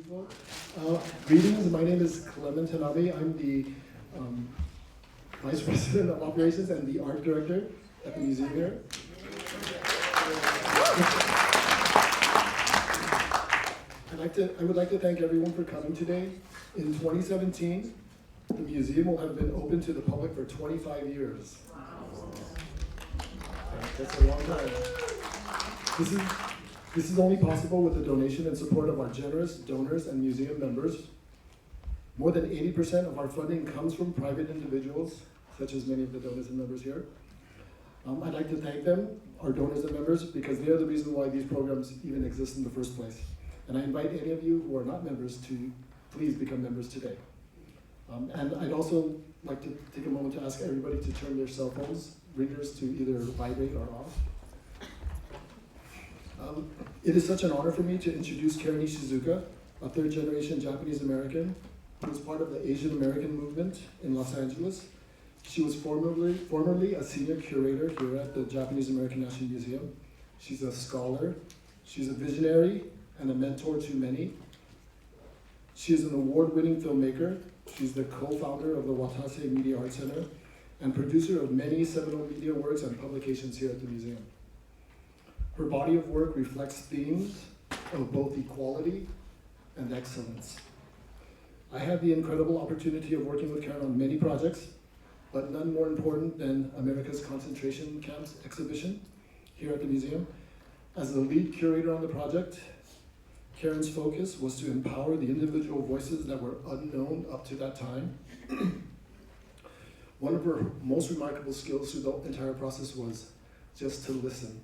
people. Greetings, my name is Clement Hanabe. I'm the Vice President of Operations and the Art Director at the museum here. I would like to thank everyone for coming today. In 2017, the museum will have been open to the public for 25 years. That's a long time. This is only possible with the donation and support of our generous donors and museum members. More than 80% of our funding comes from private individuals, such as many of the donors and members here. I'd like to thank them, our donors and members, because they are the reason why these programs even exist in the first place. And I invite any of you who are not members to please become members today. And I'd also like to take a moment to ask everybody to turn their cell phones ringers to either vibrate or off. It is such an honor for me to introduce Karen Ishizuka, a third-generation Japanese American who was part of the Asian American movement in Los Angeles. She was formerly a senior curator here at the Japanese American National Museum. She's a scholar, she's a visionary, and a mentor to many. She is an award-winning filmmaker. She's the co-founder of the Watase Media Art Center and producer of many seminal media works and publications here at the museum. Her body of work reflects themes of both equality and excellence. I had the incredible opportunity of working with Karen on many projects, but none more important than America's Concentration Camps exhibition here at the museum. As the lead curator on the project, Karen's focus was to empower the individual voices that were unknown up to that time. One of her most remarkable skills through the entire process was just to listen.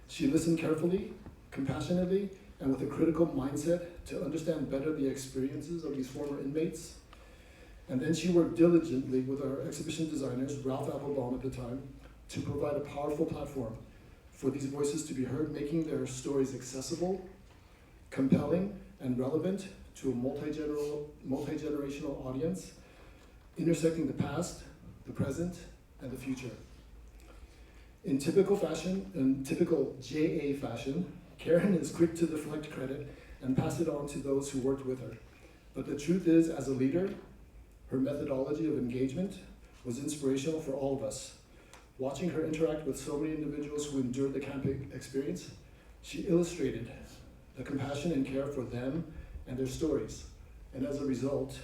She listened carefully, compassionately, and with a critical mindset to understand better the experiences of these former inmates. And then she worked diligently with our exhibition designers, Ralph Applebaum at the time, to provide a powerful platform for these voices to be heard, making their stories accessible, compelling, and relevant to a multi-generational audience, intersecting the past, the present, and the future. In typical JA fashion, Karen is quick to deflect credit and pass it on to those who worked with her. But the truth is, as a leader, her methodology of engagement was inspirational for all of us. Watching her interact with so many individuals who endured the camp experience, she illustrated the compassion and care for them and their stories. And as a result,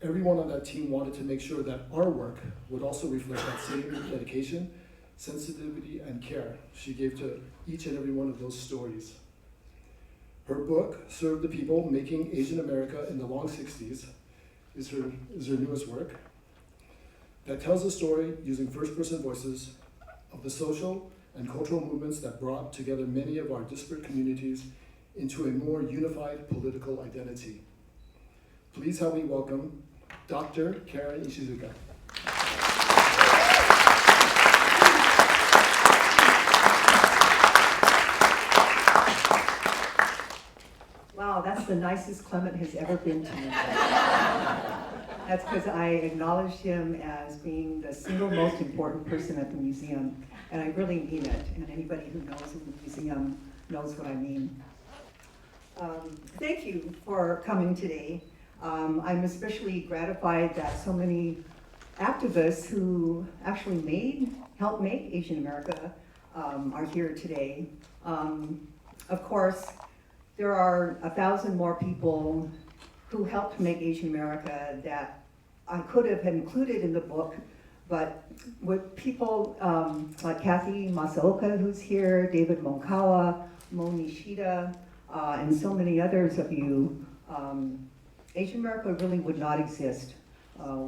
everyone on that team wanted to make sure that our work would also reflect that same dedication, sensitivity, and care she gave to each and every one of those stories. Her book, Serve the People, Making Asian America in the Long Sixties, is her newest work that tells a story using first-person voices of the social and cultural movements that brought together many of our disparate communities into a more unified political identity. Please help me welcome Dr. Karen Ishizuka. Wow, that's the nicest Clement has ever been to me. That's because I acknowledged him as being the single most important person at the museum, and I really mean it, and anybody who knows in the museum knows what I mean. Thank you for coming today. I'm especially gratified that so many activists who actually helped make Asian America are here today. Of course, there are 1,000 more people who helped make Asian America that I could have included in the book, but with people like Kathy Masaoka, who's here, David Monkawa, Mo Nishida, and so many others of you, Asian America really would not exist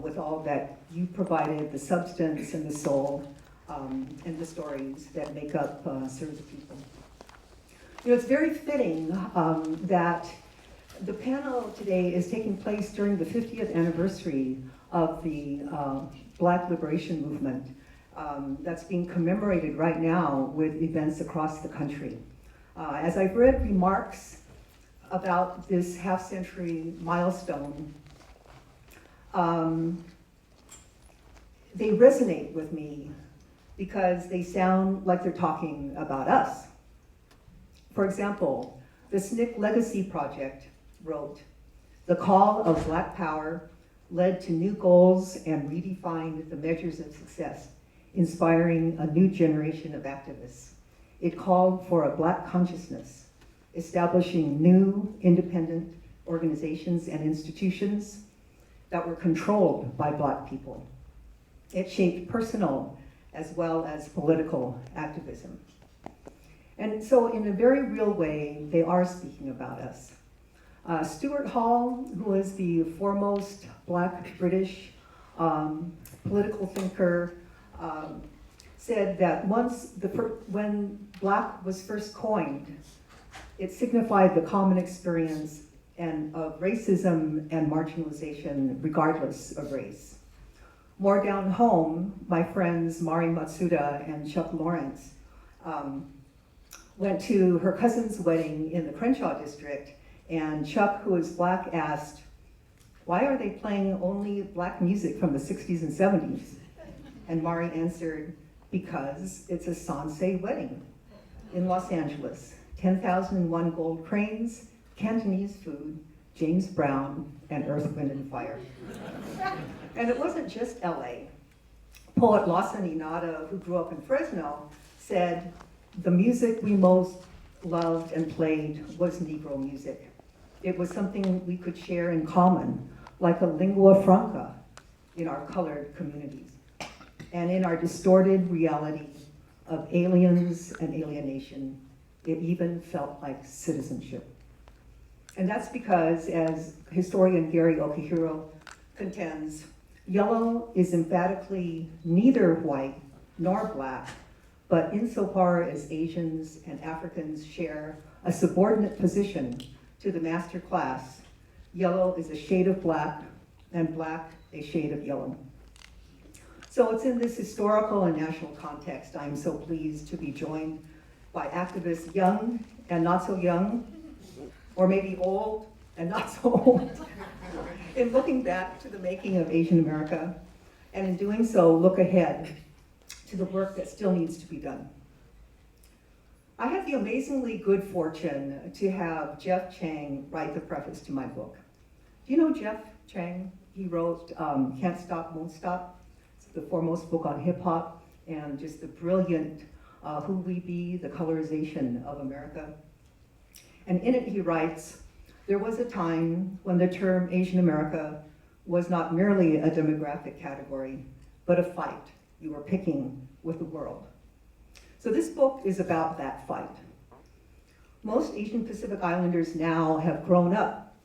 with all that you provided, the substance and the soul, and the stories that make up Serve the People. You know, it's very fitting that the panel today is taking place during the 50th anniversary of the Black Liberation Movement that's being commemorated right now with events across the country. As I've read remarks about this half-century milestone, they resonate with me because they sound like they're talking about us. For example, the SNCC Legacy Project wrote, "The call of Black power led to new goals and redefined the measures of success, inspiring a new generation of activists. It called for a Black consciousness, establishing new independent organizations and institutions that were controlled by Black people. It shaped personal as well as political activism." And so in a very real way, they are speaking about us. Stuart Hall, who was the foremost Black British political thinker, said that when Black was first coined, it signified the common experience of racism and marginalization regardless of race. More down home, my friends Mari Matsuda and Chuck Lawrence went to her cousin's wedding in the Crenshaw district, and Chuck, who is Black, asked, "Why are they playing only Black music from the 60s and 70s? And Mari answered, "Because it's a Sansei wedding in Los Angeles. 10,001 gold cranes, Cantonese food, James Brown, and Earth, Wind, and Fire." And it wasn't just LA. Poet Lawson Inada, who grew up in Fresno, said, "The music we most loved and played was Negro music. It was something we could share in common, like a lingua franca in our colored communities, and in our distorted reality of aliens and alienation, it even felt like citizenship." And that's because, as historian Gary Okihiro contends, yellow is emphatically neither white nor Black, but insofar as Asians and Africans share a subordinate position to the master class, yellow is a shade of Black, and Black a shade of yellow. So it's in this historical and national context I am so pleased to be joined by activists young and not so young, or maybe old and not so old, in looking back to the making of Asian America, and in doing so, look ahead to the work that still needs to be done. I had the amazingly good fortune to have Jeff Chang write the preface to my book. Do you know Jeff Chang? He wrote Can't Stop, Won't Stop. It's the foremost book on hip hop and just the brilliant Who We Be, the colorization of America. And in it he writes, "There was a time when the term Asian America was not merely a demographic category, but a fight you were picking with the world." So this book is about that fight. Most Asian Pacific Islanders now have grown up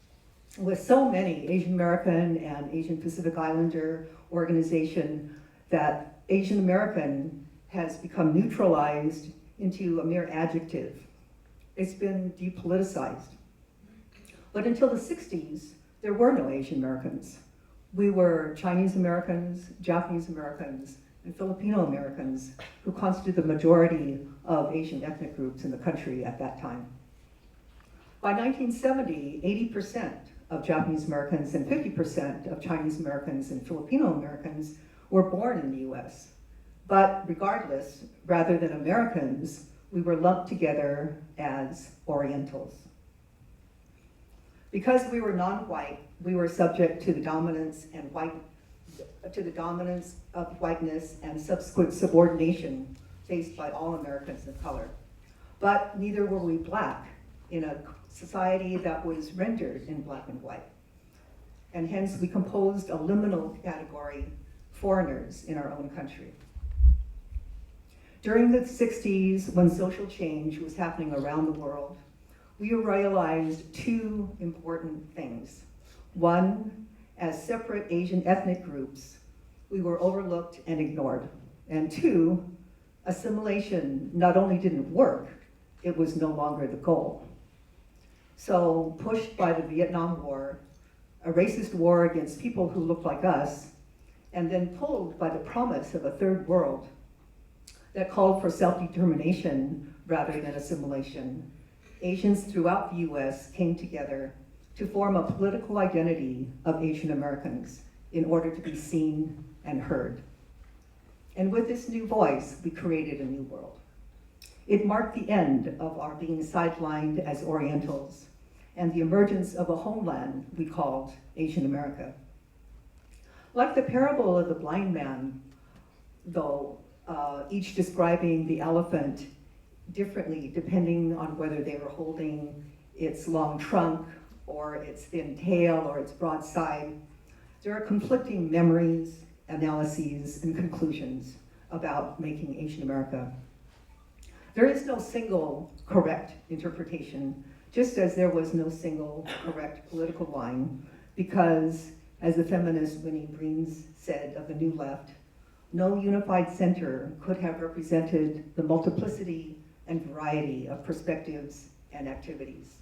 with so many Asian American and Asian Pacific Islander organization that Asian American has become neutralized into a mere adjective. It's been depoliticized. But until the 60s, there were no Asian Americans. We were Chinese Americans, Japanese Americans, and Filipino Americans who constitute the majority of Asian ethnic groups in the country at that time. By 1970, 80% of Japanese Americans and 50% of Chinese Americans and Filipino Americans were born in the US. But regardless, rather than Americans, we were lumped together as Orientals. Because we were non-white, we were subject to the dominance of whiteness and subsequent subordination faced by all Americans of color. But neither were we Black in a society that was rendered in black and white. And hence we composed a liminal category, foreigners in our own country. During the 60s, when social change was happening around the world, we realized two important things. One, as separate Asian ethnic groups, we were overlooked and ignored. And two, assimilation not only didn't work, it was no longer the goal. So, pushed by the Vietnam War, a racist war against people who looked like us, and then pulled by the promise of a third world that called for self-determination rather than assimilation, Asians throughout the US came together to form a political identity of Asian Americans in order to be seen and heard. And with this new voice, we created a new world. It marked the end of our being sidelined as Orientals and the emergence of a homeland we called Asian America. Like the parable of the blind man, though, each describing the elephant differently depending on whether they were holding its long trunk or its thin tail or its broad side, there are conflicting memories, analyses, and conclusions about making Asian America. There is no single correct interpretation, just as there was no single correct political line, because, as the feminist Winnie Breens said of the New Left, no unified center could have represented the multiplicity and variety of perspectives and activities.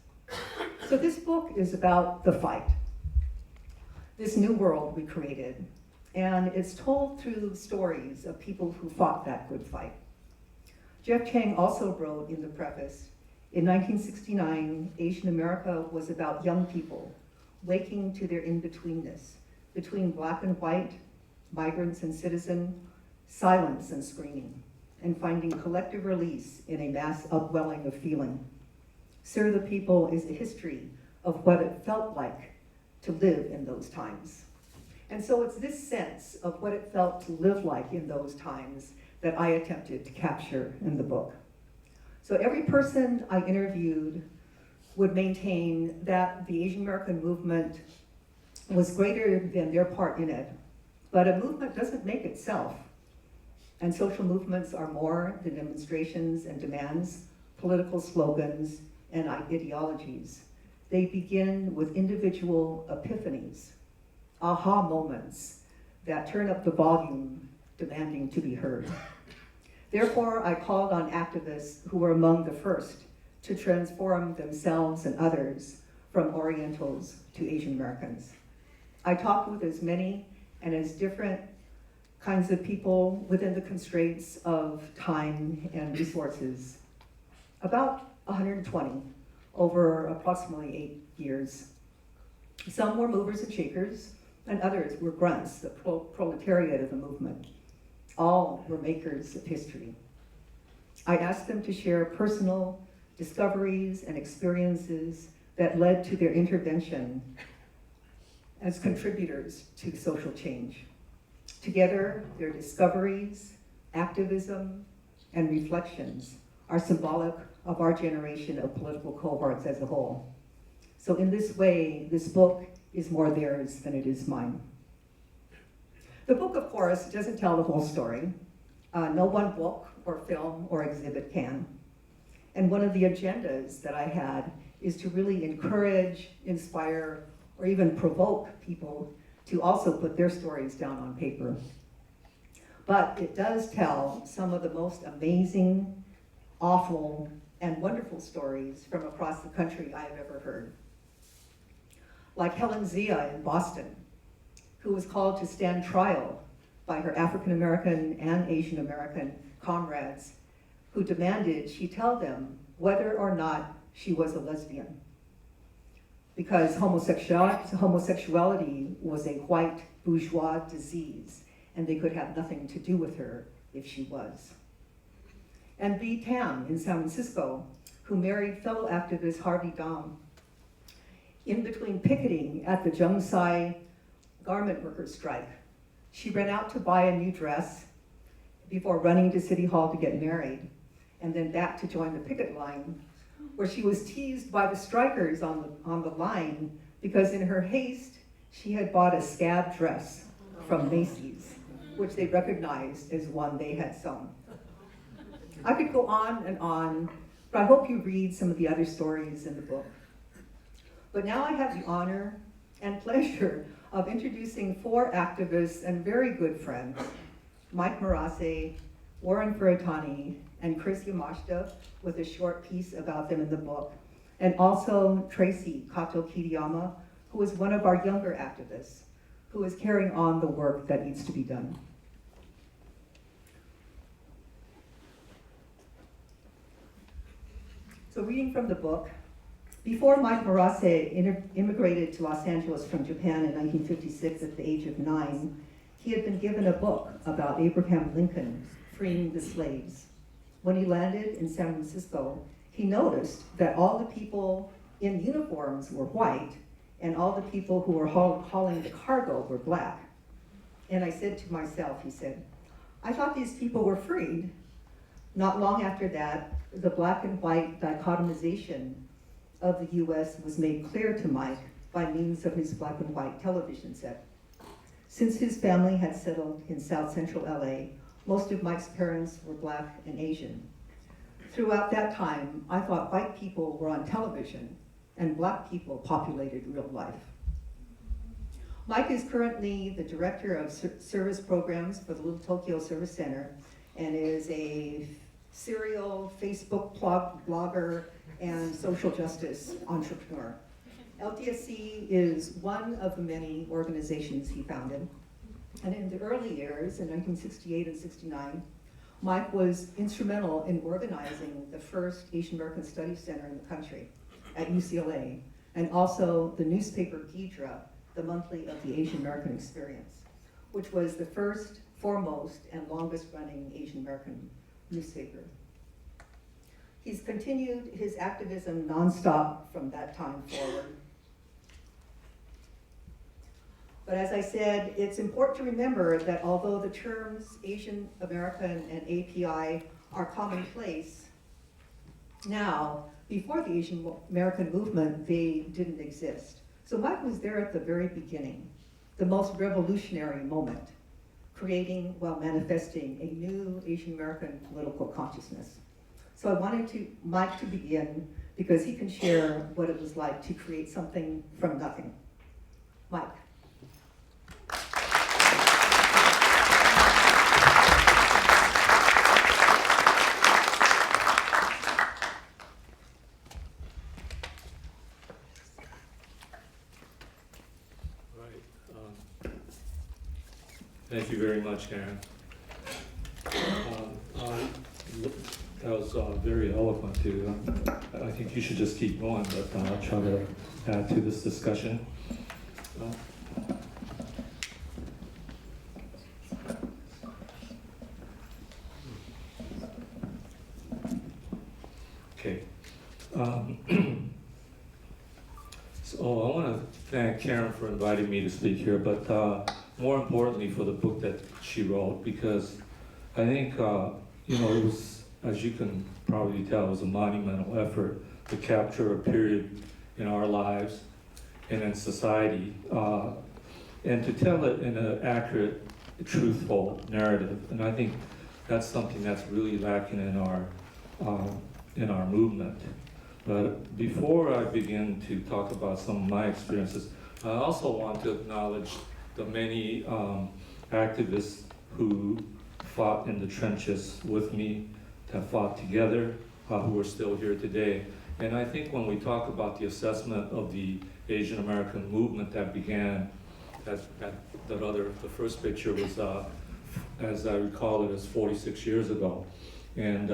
So this book is about the fight, this new world we created, and it's told through stories of people who fought that good fight. Jeff Chang also wrote in the preface, in 1969, Asian America was about young people waking to their in-betweenness, between black and white, migrants and citizen, silence and screaming, and finding collective release in a mass upwelling of feeling. Sir the People is a history of what it felt like to live in those times. And so it's this sense of what it felt to live like in those times that I attempted to capture in the book. So every person I interviewed would maintain that the Asian American movement was greater than their part in it. But a movement doesn't make itself. And social movements are more than demonstrations and demands, political slogans, and ideologies. They begin with individual epiphanies, aha moments that turn up the volume, demanding to be heard. Therefore, I called on activists who were among the first to transform themselves and others from Orientals to Asian Americans. I talked with as many and as different kinds of people within the constraints of time and resources, about 120 over approximately 8 years. Some were movers and shakers, and others were grunts, the proletariat of the movement. All were makers of history. I asked them to share personal discoveries and experiences that led to their intervention as contributors to social change. Together, their discoveries, activism, and reflections are symbolic of our generation of political cohorts as a whole. So in this way, this book is more theirs than it is mine. The book, of course, doesn't tell the whole story. No one book or film or exhibit can. And one of the agendas that I had is to really encourage, inspire, or even provoke people to also put their stories down on paper. But it does tell some of the most amazing, awful, and wonderful stories from across the country I have ever heard. Like Helen Zia in Boston, who was called to stand trial by her African American and Asian American comrades who demanded she tell them whether or not she was a lesbian. Because homosexuality was a white bourgeois disease, and they could have nothing to do with her if she was. And B. Tam in San Francisco, who married fellow activist Harvey Dam. In between picketing at the Zhongsai garment workers strike, she ran out to buy a new dress before running to City Hall to get married, and then back to join the picket line, where she was teased by the strikers on the line because in her haste, she had bought a scab dress from Macy's, which they recognized as one they had sewn. I could go on and on, but I hope you read some of the other stories in the book. But now I have the honor and pleasure of introducing 4 activists and very good friends, Mike Murase, Warren Furutani, and Qris Yamashita, with a short piece about them in the book, and also traci, kato-kiriyama, who is one of our younger activists, who is carrying on the work that needs to be done. So reading from the book, before Mike Murase immigrated to Los Angeles from Japan in 1956 at the age of 9, he had been given a book about Abraham Lincoln freeing the slaves. When he landed in San Francisco, he noticed that all the people in uniforms were white, and all the people who were hauling the cargo were black. And I said to myself, he said, I thought these people were freed. Not long after that, the black and white dichotomization of the US was made clear to Mike by means of his black and white television set. Since his family had settled in South Central LA, most of Mike's parents were black and Asian. Throughout that time, I thought white people were on television and black people populated real life. Mike is currently the director of service programs for the Little Tokyo Service Center and is a serial Facebook blogger and social justice entrepreneur. LTSC is one of the many organizations he founded. And in the early years, in 1968 and 69, Mike was instrumental in organizing the first Asian American Studies Center in the country at UCLA, and also the newspaper Ghidra, the monthly of the Asian American Experience, which was the first, foremost, and longest running Asian American newspaper. He's continued his activism nonstop from that time forward. But as I said, it's important to remember that although the terms Asian American and API are commonplace now, before the Asian American movement, they didn't exist. So Mike was there at the very beginning, the most revolutionary moment, creating while manifesting a new Asian American political consciousness. So I wanted Mike to begin because he can share what it was like to create something from nothing. Mike. Thank you very much, Karen. That was very eloquent too. I think you should just keep going, but I'll try to add to this discussion. Okay. So I want to thank Karen for inviting me to speak here, but more importantly for the book that she wrote, because I think, it was, as you can probably tell, it was a monumental effort to capture a period in our lives and in society, and to tell it in an accurate, truthful narrative. And I think that's something that's really lacking in our movement. But before I begin to talk about some of my experiences, I also want to acknowledge the many activists who fought in the trenches with me, that fought together, who are still here today. And I think when we talk about the assessment of the Asian American movement that began, the first picture was, as I recall it, as 46 years ago. And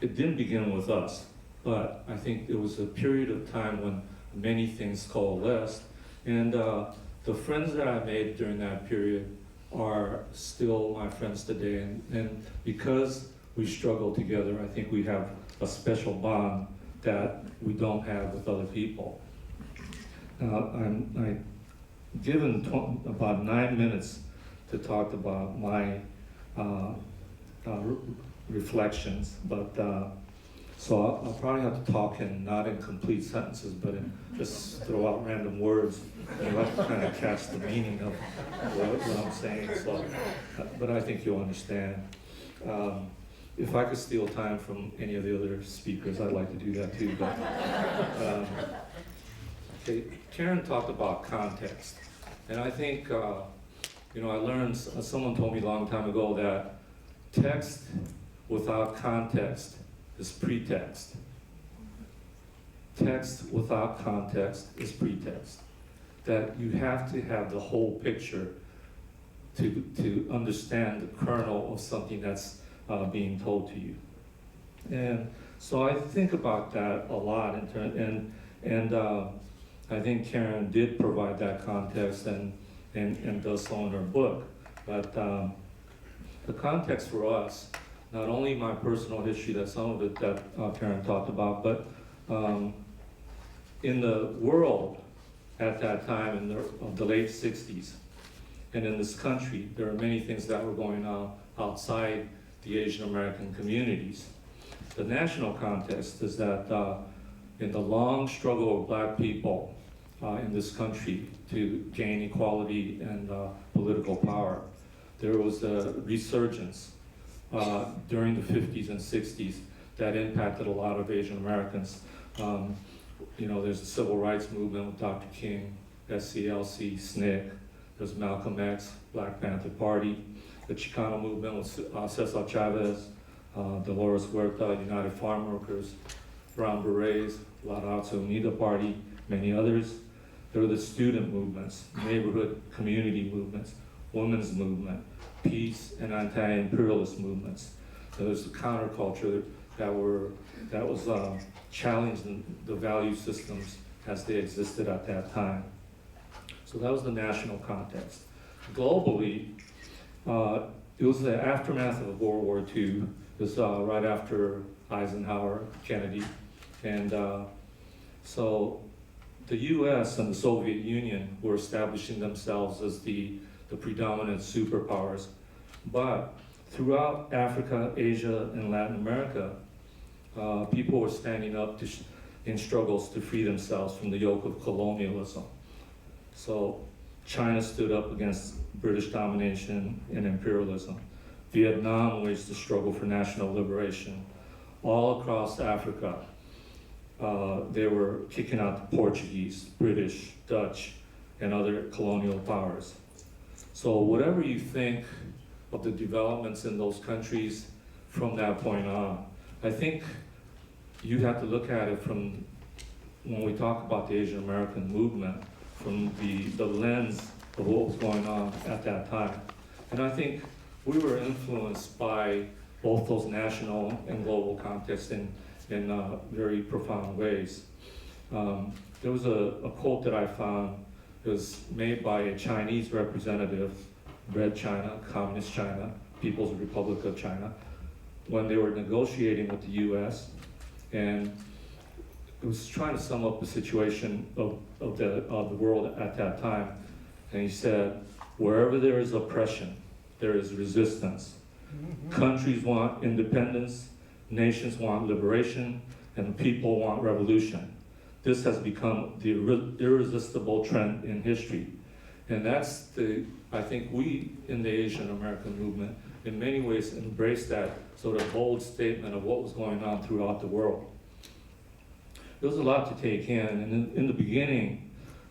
it didn't begin with us, but I think it was a period of time when many things coalesced. And the friends that I made during that period are still my friends today, and because we struggle together, I think we have a special bond that we don't have with other people. I'm given about 9 minutes to talk about my reflections, but so I'll probably have to talk not in complete sentences, but just throw out random words. You'll have to kind of catch the meaning of what I'm saying. So, but I think you'll understand. If I could steal time from any of the other speakers, I'd like to do that too. But okay, Karen talked about context, and I think I learned. Someone told me a long time ago that text without context is pretext. Text without context is pretext. That you have to have the whole picture to understand the kernel of something that's being told to you. And so I think about that a lot, and I think Karen did provide that context and does so in her book. But the context for us, not only my personal history, that some of it that Karen talked about, but in the world at that time, in the late 60s, and in this country, there are many things that were going on outside the Asian American communities. The national context is that in the long struggle of black people in this country to gain equality and political power, there was a resurgence during the 50s and 60s that impacted a lot of Asian Americans. You know, there's the civil rights movement with Dr. King, SCLC, SNCC, there's Malcolm X, Black Panther Party, the Chicano movement with Cesar Chavez, Dolores Huerta, United Farm Workers, Brown Berets, La Raza Unida Party, many others. There were the student movements, neighborhood community movements, women's movement, peace and anti-imperialist movements. There was the counterculture that was challenging the value systems as they existed at that time. So that was the national context. Globally, it was the aftermath of World War II. It was right after Eisenhower, Kennedy, and so the U.S. and the Soviet Union were establishing themselves as the predominant superpowers. But throughout Africa, Asia, and Latin America, people were standing up in struggles to free themselves from the yoke of colonialism. So China stood up against British domination and imperialism. Vietnam waged the struggle for national liberation. All across Africa, they were kicking out the Portuguese, British, Dutch, and other colonial powers. So whatever you think of the developments in those countries from that point on, I think you have to look at it from, when we talk about the Asian American movement, from the lens of what was going on at that time. And I think we were influenced by both those national and global contexts in very profound ways. There was a quote that I found. It was made by a Chinese representative, Red China, Communist China, People's Republic of China, when they were negotiating with the US, and it was trying to sum up the situation of the world at that time. And he said, wherever there is oppression, there is resistance. Countries want independence, nations want liberation, and people want revolution. This has become the irresistible trend in history. And that's I think we in the Asian American movement in many ways embraced that sort of bold statement of what was going on throughout the world. There was a lot to take in, and in the beginning,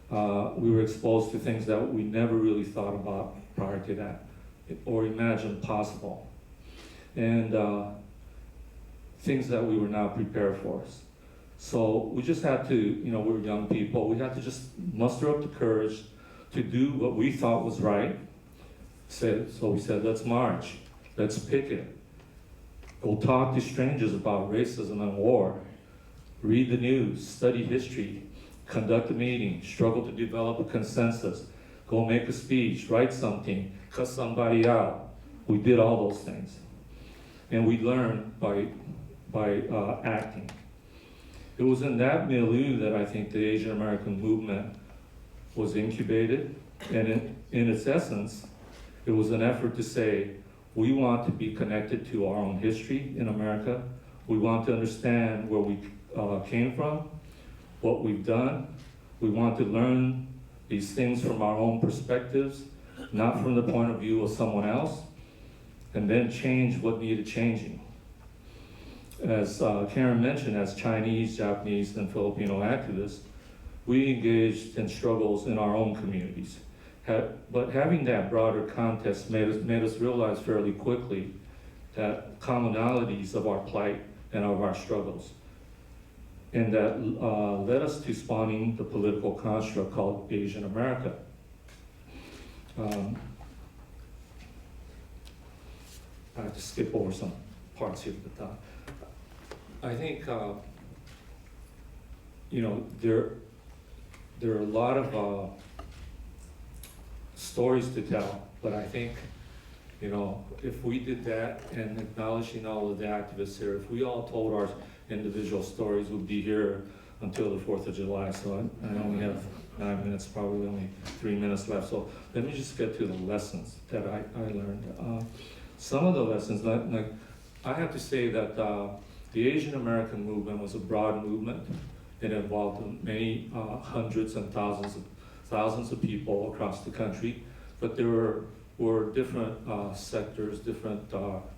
we were exposed to things that we never really thought about prior to that, or imagined possible, and things that we were not prepared for. So we just had to, we were young people, we had to just muster up the courage to do what we thought was right. So we said, let's march, let's picket, go talk to strangers about racism and war, read the news, study history, conduct a meeting, struggle to develop a consensus, go make a speech, write something, cuss somebody out. We did all those things. And we learned by acting. It was in that milieu that I think the Asian American movement was incubated. And in its essence, it was an effort to say, we want to be connected to our own history in America. We want to understand where we came from, what we've done. We want to learn these things from our own perspectives, not from the point of view of someone else, and then change what needed changing. As Karen mentioned, as Chinese, Japanese, and Filipino activists, we engaged in struggles in our own communities. But having that broader context made us realize fairly quickly that commonalities of our plight and of our struggles. And that led us to spawning the political construct called Asian America. I have to skip over some parts here, but I think there are a lot of stories to tell, but I think if we did that and acknowledging all of the activists here, if we all told our individual stories, we'd be here until the 4th of July, so I only have 9 minutes, probably only 3 minutes left. So let me just get to the lessons that I learned. Some of the lessons, like I have to say that the Asian American movement was a broad movement. It involved many hundreds and thousands of people across the country, but there were different sectors, different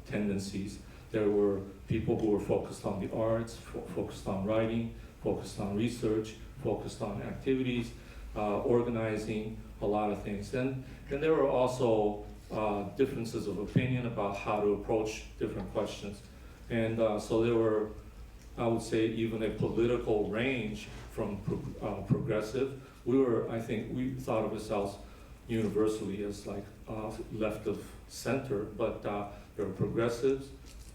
tendencies. There were people who were focused on the arts, focused on writing, focused on research, focused on activities, organizing, a lot of things. And there were also differences of opinion about how to approach different questions. And so there were, I would say, even a political range from progressive. I think we thought of ourselves universally as like left of center, but there were progressives,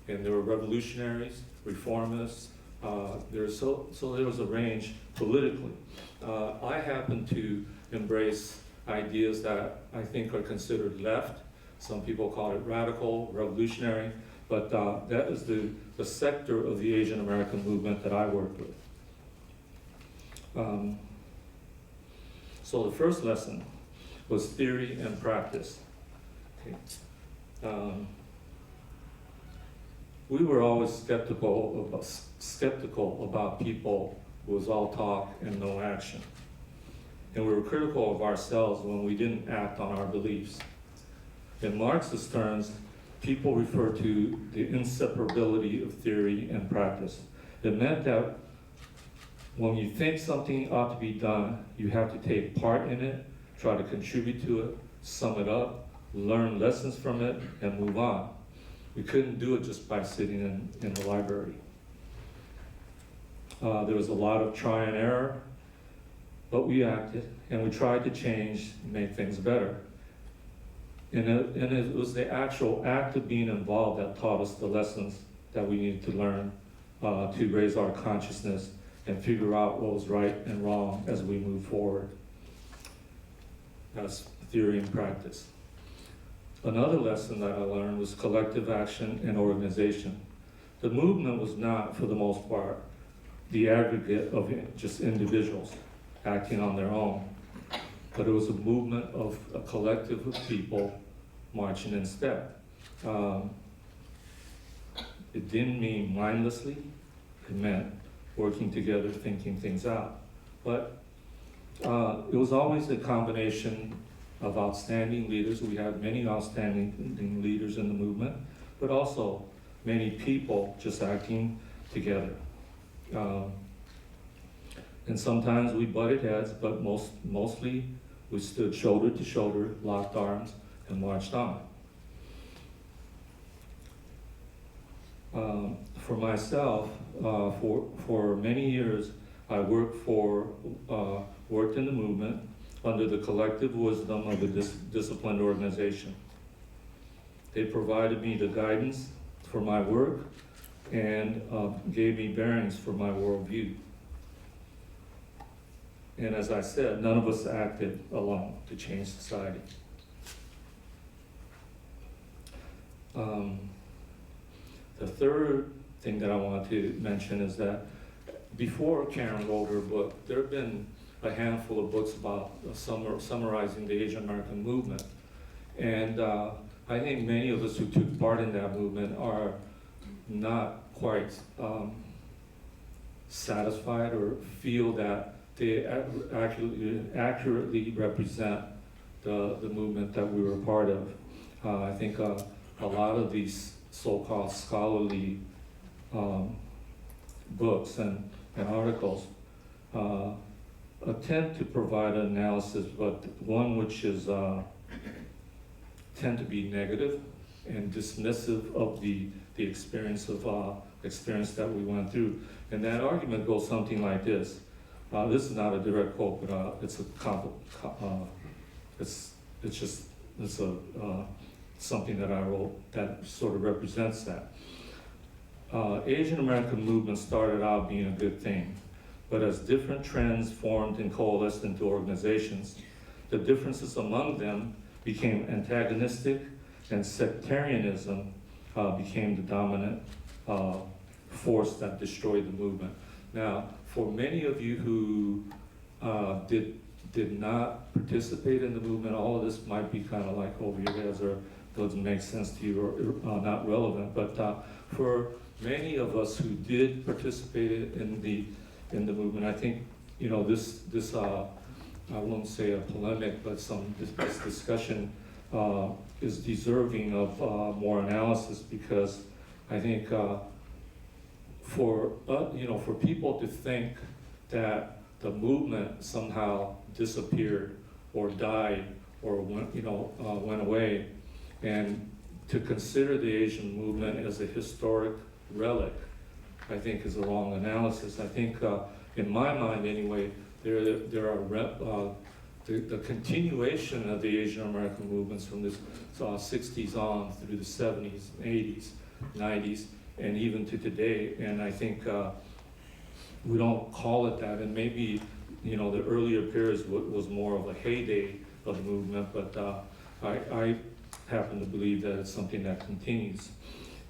and there were revolutionaries, reformists. So there was a range politically. I happen to embrace ideas that I think are considered left. Some people call it radical, revolutionary, but that is the sector of the Asian American movement that I worked with. So the first lesson was theory and practice. Okay. We were always skeptical about people who was all talk and no action. And we were critical of ourselves when we didn't act on our beliefs. In Marxist terms, people refer to the inseparability of theory and practice. It meant that when you think something ought to be done, you have to take part in it, try to contribute to it, sum it up, learn lessons from it, and move on. We couldn't do it just by sitting in the library. There was a lot of try and error, but we acted, and we tried to change and make things better. And it was the actual act of being involved that taught us the lessons that we needed to learn to raise our consciousness and figure out what was right and wrong as we move forward. That's theory and practice. Another lesson that I learned was collective action and organization. The movement was not, for the most part, the aggregate of just individuals acting on their own, but it was a movement of a collective of people marching in step. It didn't mean mindlessly, it meant working together, thinking things out. But it was always a combination of outstanding leaders. We had many outstanding leaders in the movement, but also many people just acting together. And sometimes we butted heads, but mostly we stood shoulder to shoulder, locked arms, and marched on. For myself, for many years, I worked in the movement under the collective wisdom of a disciplined organization. They provided me the guidance for my work and gave me bearings for my worldview. And as I said, none of us acted alone to change society. The third thing that I want to mention is that before Karen wrote her book, there have been a handful of books about summarizing the Asian American movement. And I think many of us who took part in that movement are not quite satisfied or feel that they accurately represent the movement that we were part of. I think a lot of these so-called scholarly books and articles attempt to provide an analysis, but one which is tend to be negative and dismissive of the experience that we went through. And that argument goes something like this. This is not a direct quote, but it's something that I wrote that sort of represents that. Asian American movement started out being a good thing, but as different trends formed and coalesced into organizations, the differences among them became antagonistic, and sectarianism became the dominant force that destroyed the movement. Now, for many of you who did not participate in the movement, all of this might be kind of like over your heads or doesn't make sense to you or not relevant. But for many of us who did participate in the movement, I think this I won't say a polemic, but this discussion is deserving of more analysis, because I think for people to think that the movement somehow disappeared or died or went away, and to consider the Asian movement as a historic relic, I think is a wrong analysis. I think, in my mind anyway, there are the continuation of the Asian American movements from this 60s on through the 70s, 80s, 90s, and even to today. And I think we don't call it that. And maybe the earlier periods was more of a heyday of the movement, but I happen to believe that it's something that continues.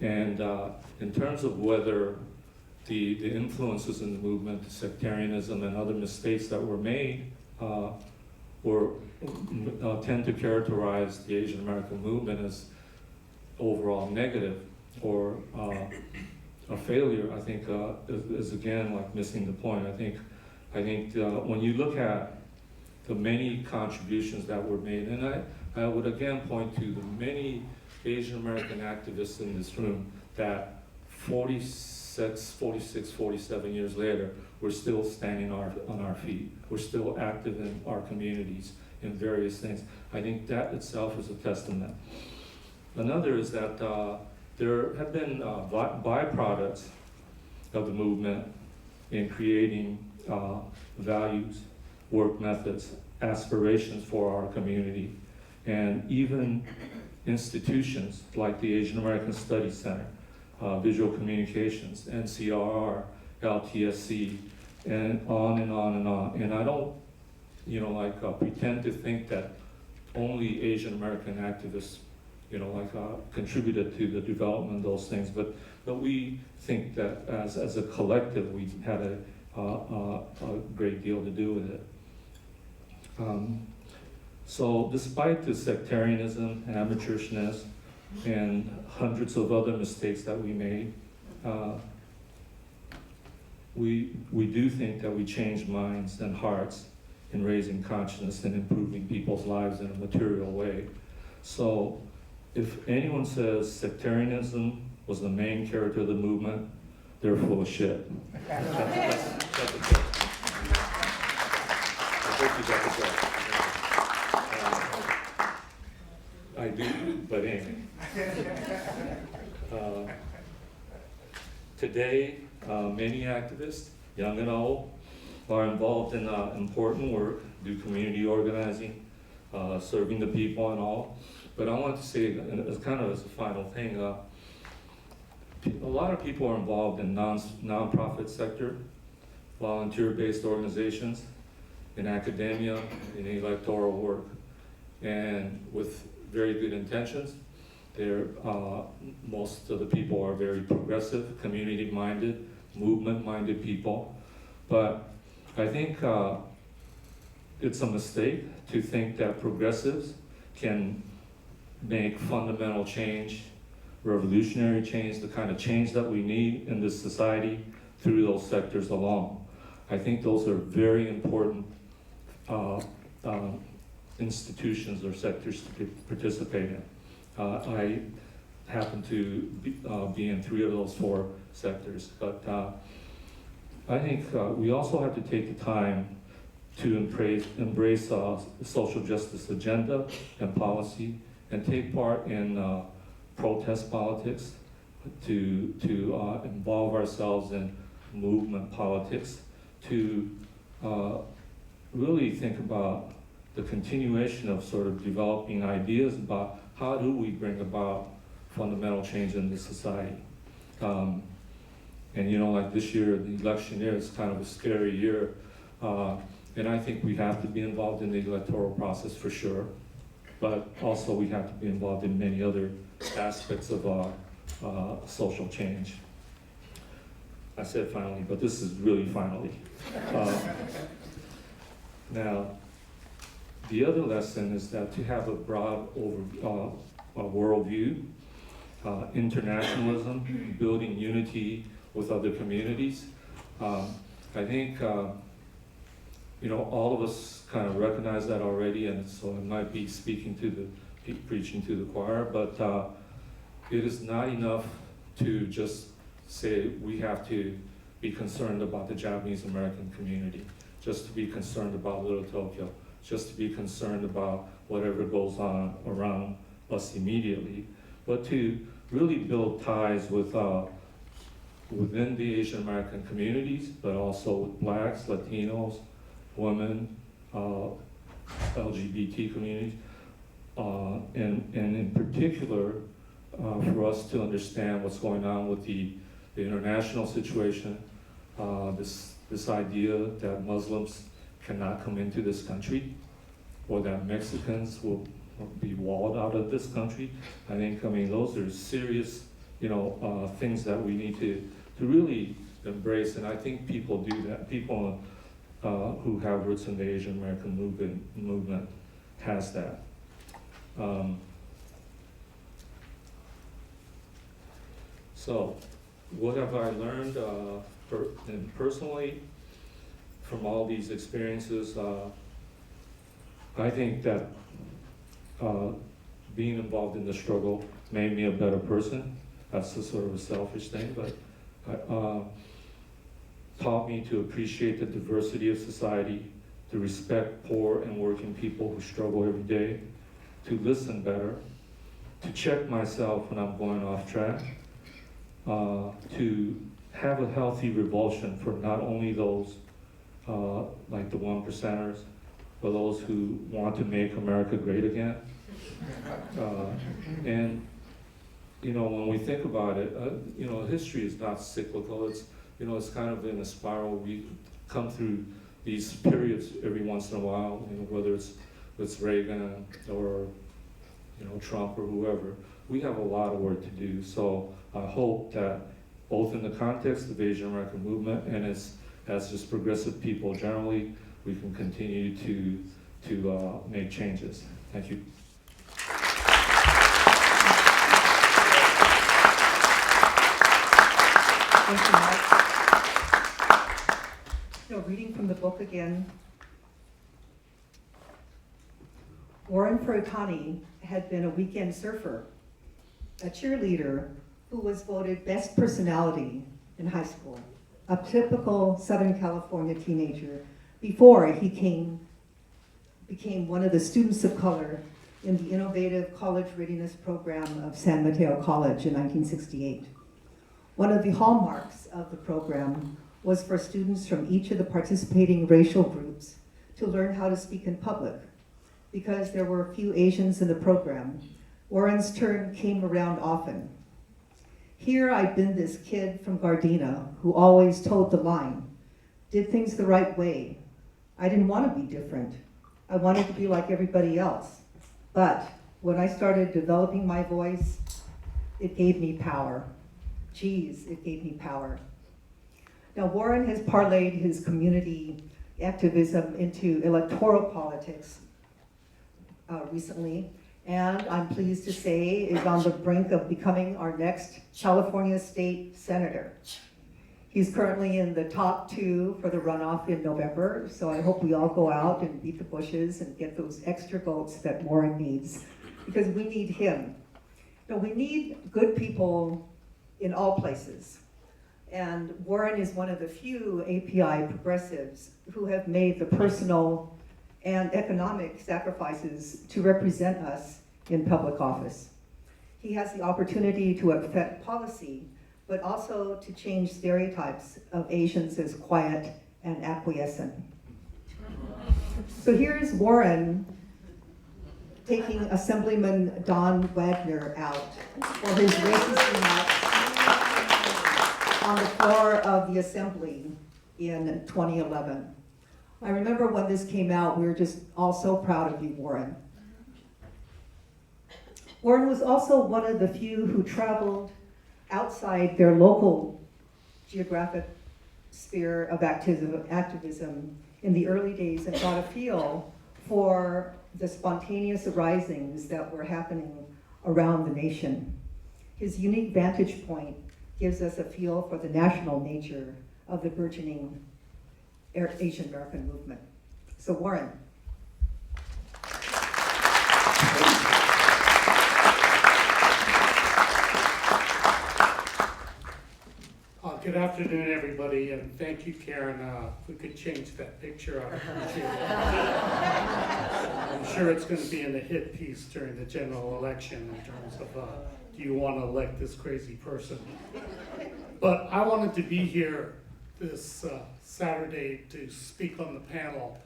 And in terms of whether the influences in the movement, the sectarianism and other mistakes that were made, tend to characterize the Asian American movement as overall negative or a failure, I think is again like missing the point. I think when you look at the many contributions that were made, and I would again point to the many Asian American activists in this room that 46, 47 years later, we're still standing on our feet. We're still active in our communities in various things. I think that itself is a testament. Another is that there have been byproducts of the movement in creating values, work methods, aspirations for our community, and even institutions like the Asian American Studies Center, Visual Communications, NCRR, LTSC, and on and on and on. And I don't, pretend to think that only Asian American activists, contributed to the development of those things. But we think that as a collective, we had a great deal to do with it. So despite the sectarianism, amateurishness, and hundreds of other mistakes that we made, we do think that we changed minds and hearts in raising consciousness and improving people's lives in a material way. So if anyone says sectarianism was the main character of the movement, they're full of shit. That's a joke. I hope you got the joke. I do, but anyway. Today, many activists, young and old, are involved in important work, do community organizing, serving the people and all. But I want to say, as kind of as a final thing, a lot of people are involved in non-profit sector, volunteer-based organizations, in academia, in electoral work, and with very good intentions. Most of the people are very progressive, community-minded, movement-minded people. But I think it's a mistake to think that progressives can make fundamental change, revolutionary change, the kind of change that we need in this society through those sectors alone. I think those are very important institutions or sectors to participate in. I happen to be in 3 of those 4 sectors, but I think we also have to take the time to embrace the social justice agenda and policy, and take part in protest politics, to involve ourselves in movement politics, to really think about the continuation of sort of developing ideas about how do we bring about fundamental change in this society. And like this year, the election year, is kind of a scary year. And I think we have to be involved in the electoral process for sure. But also we have to be involved in many other aspects of social change. I said finally, but this is really finally. Now, the other lesson is that to have a broad worldview, internationalism, building unity with other communities. I think all of us kind of recognize that already, and so it might be preaching to the choir, but it is not enough to just say we have to be concerned about the Japanese American community, just to be concerned about Little Tokyo, just to be concerned about whatever goes on around us immediately, but to really build ties with within the Asian American communities, but also with Blacks, Latinos, women, LGBT communities, and in particular, for us to understand what's going on with the international situation, this idea that Muslims cannot come into this country, or that Mexicans will be walled out of this country. I mean, those are serious, things that we need to really embrace, and I think people do that. People who have roots in the Asian American movement has that. So, what have I learned personally from all these experiences? I think that being involved in the struggle made me a better person. That's a sort of a selfish thing, but taught me to appreciate the diversity of society, to respect poor and working people who struggle every day, to listen better, to check myself when I'm going off track, to have a healthy revulsion for not only those like the 1%ers, but those who want to make America great again. And when we think about it, history is not cyclical. It's kind of in a spiral. We come through these periods every once in a while, whether it's Reagan or Trump or whoever. We have a lot of work to do. So I hope that both in the context of the Asian American movement and as just progressive people generally, we can continue to make changes. Thank you. Thank you, Mark. Reading from the book again. Warren Furutani had been a weekend surfer, a cheerleader who was voted best personality in high school, a typical Southern California teenager, before he became one of the students of color in the innovative college readiness program of San Mateo College in 1968. One of the hallmarks of the program was for students from each of the participating racial groups to learn how to speak in public. Because there were a few Asians in the program, Warren's turn came around often. Here I'd been this kid from Gardena who always toed the line, did things the right way. I didn't want to be different. I wanted to be like everybody else. But when I started developing my voice, it gave me power. Geez, it gave me power. Now, Warren has parlayed his community activism into electoral politics recently, and I'm pleased to say is on the brink of becoming our next California state senator. He's currently in the top 2 for the runoff in November, so I hope we all go out and beat the bushes and get those extra votes that Warren needs, because we need him. We need good people in all places. And Warren is one of the few API progressives who have made the personal and economic sacrifices to represent us in public office. He has the opportunity to affect policy, but also to change stereotypes of Asians as quiet and acquiescent. So here's Warren taking Assemblyman Don Wagner out for his racist remarks on the floor of the Assembly in 2011. I remember when this came out, we were just all so proud of you, Warren. Warren was also one of the few who traveled outside their local geographic sphere of activism in the early days and got a feel for the spontaneous arisings that were happening around the nation. His unique vantage point gives us a feel for the national nature of the burgeoning Asian American movement. So Warren. Good afternoon, everybody, and thank you, Karen. If we could change that picture, I'd appreciate it. I'm sure it's going to be in the hit piece during the general election in terms of do you want to elect this crazy person? But I wanted to be here this Saturday to speak on the panel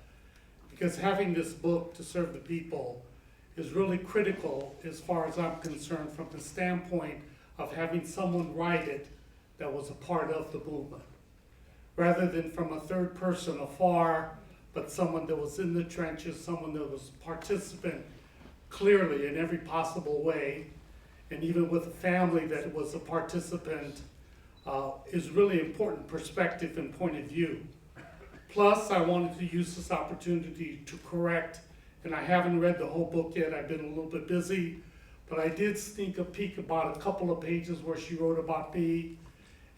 because having this book to serve the people is really critical as far as I'm concerned from the standpoint of having someone write it that was a part of the movement, rather than from a third person afar, but someone that was in the trenches, someone that was participant clearly in every possible way, and even with a family that was a participant, is really important perspective and point of view. Plus, I wanted to use this opportunity to correct, and I haven't read the whole book yet, I've been a little bit busy, but I did sneak a peek about a couple of pages where she wrote about me.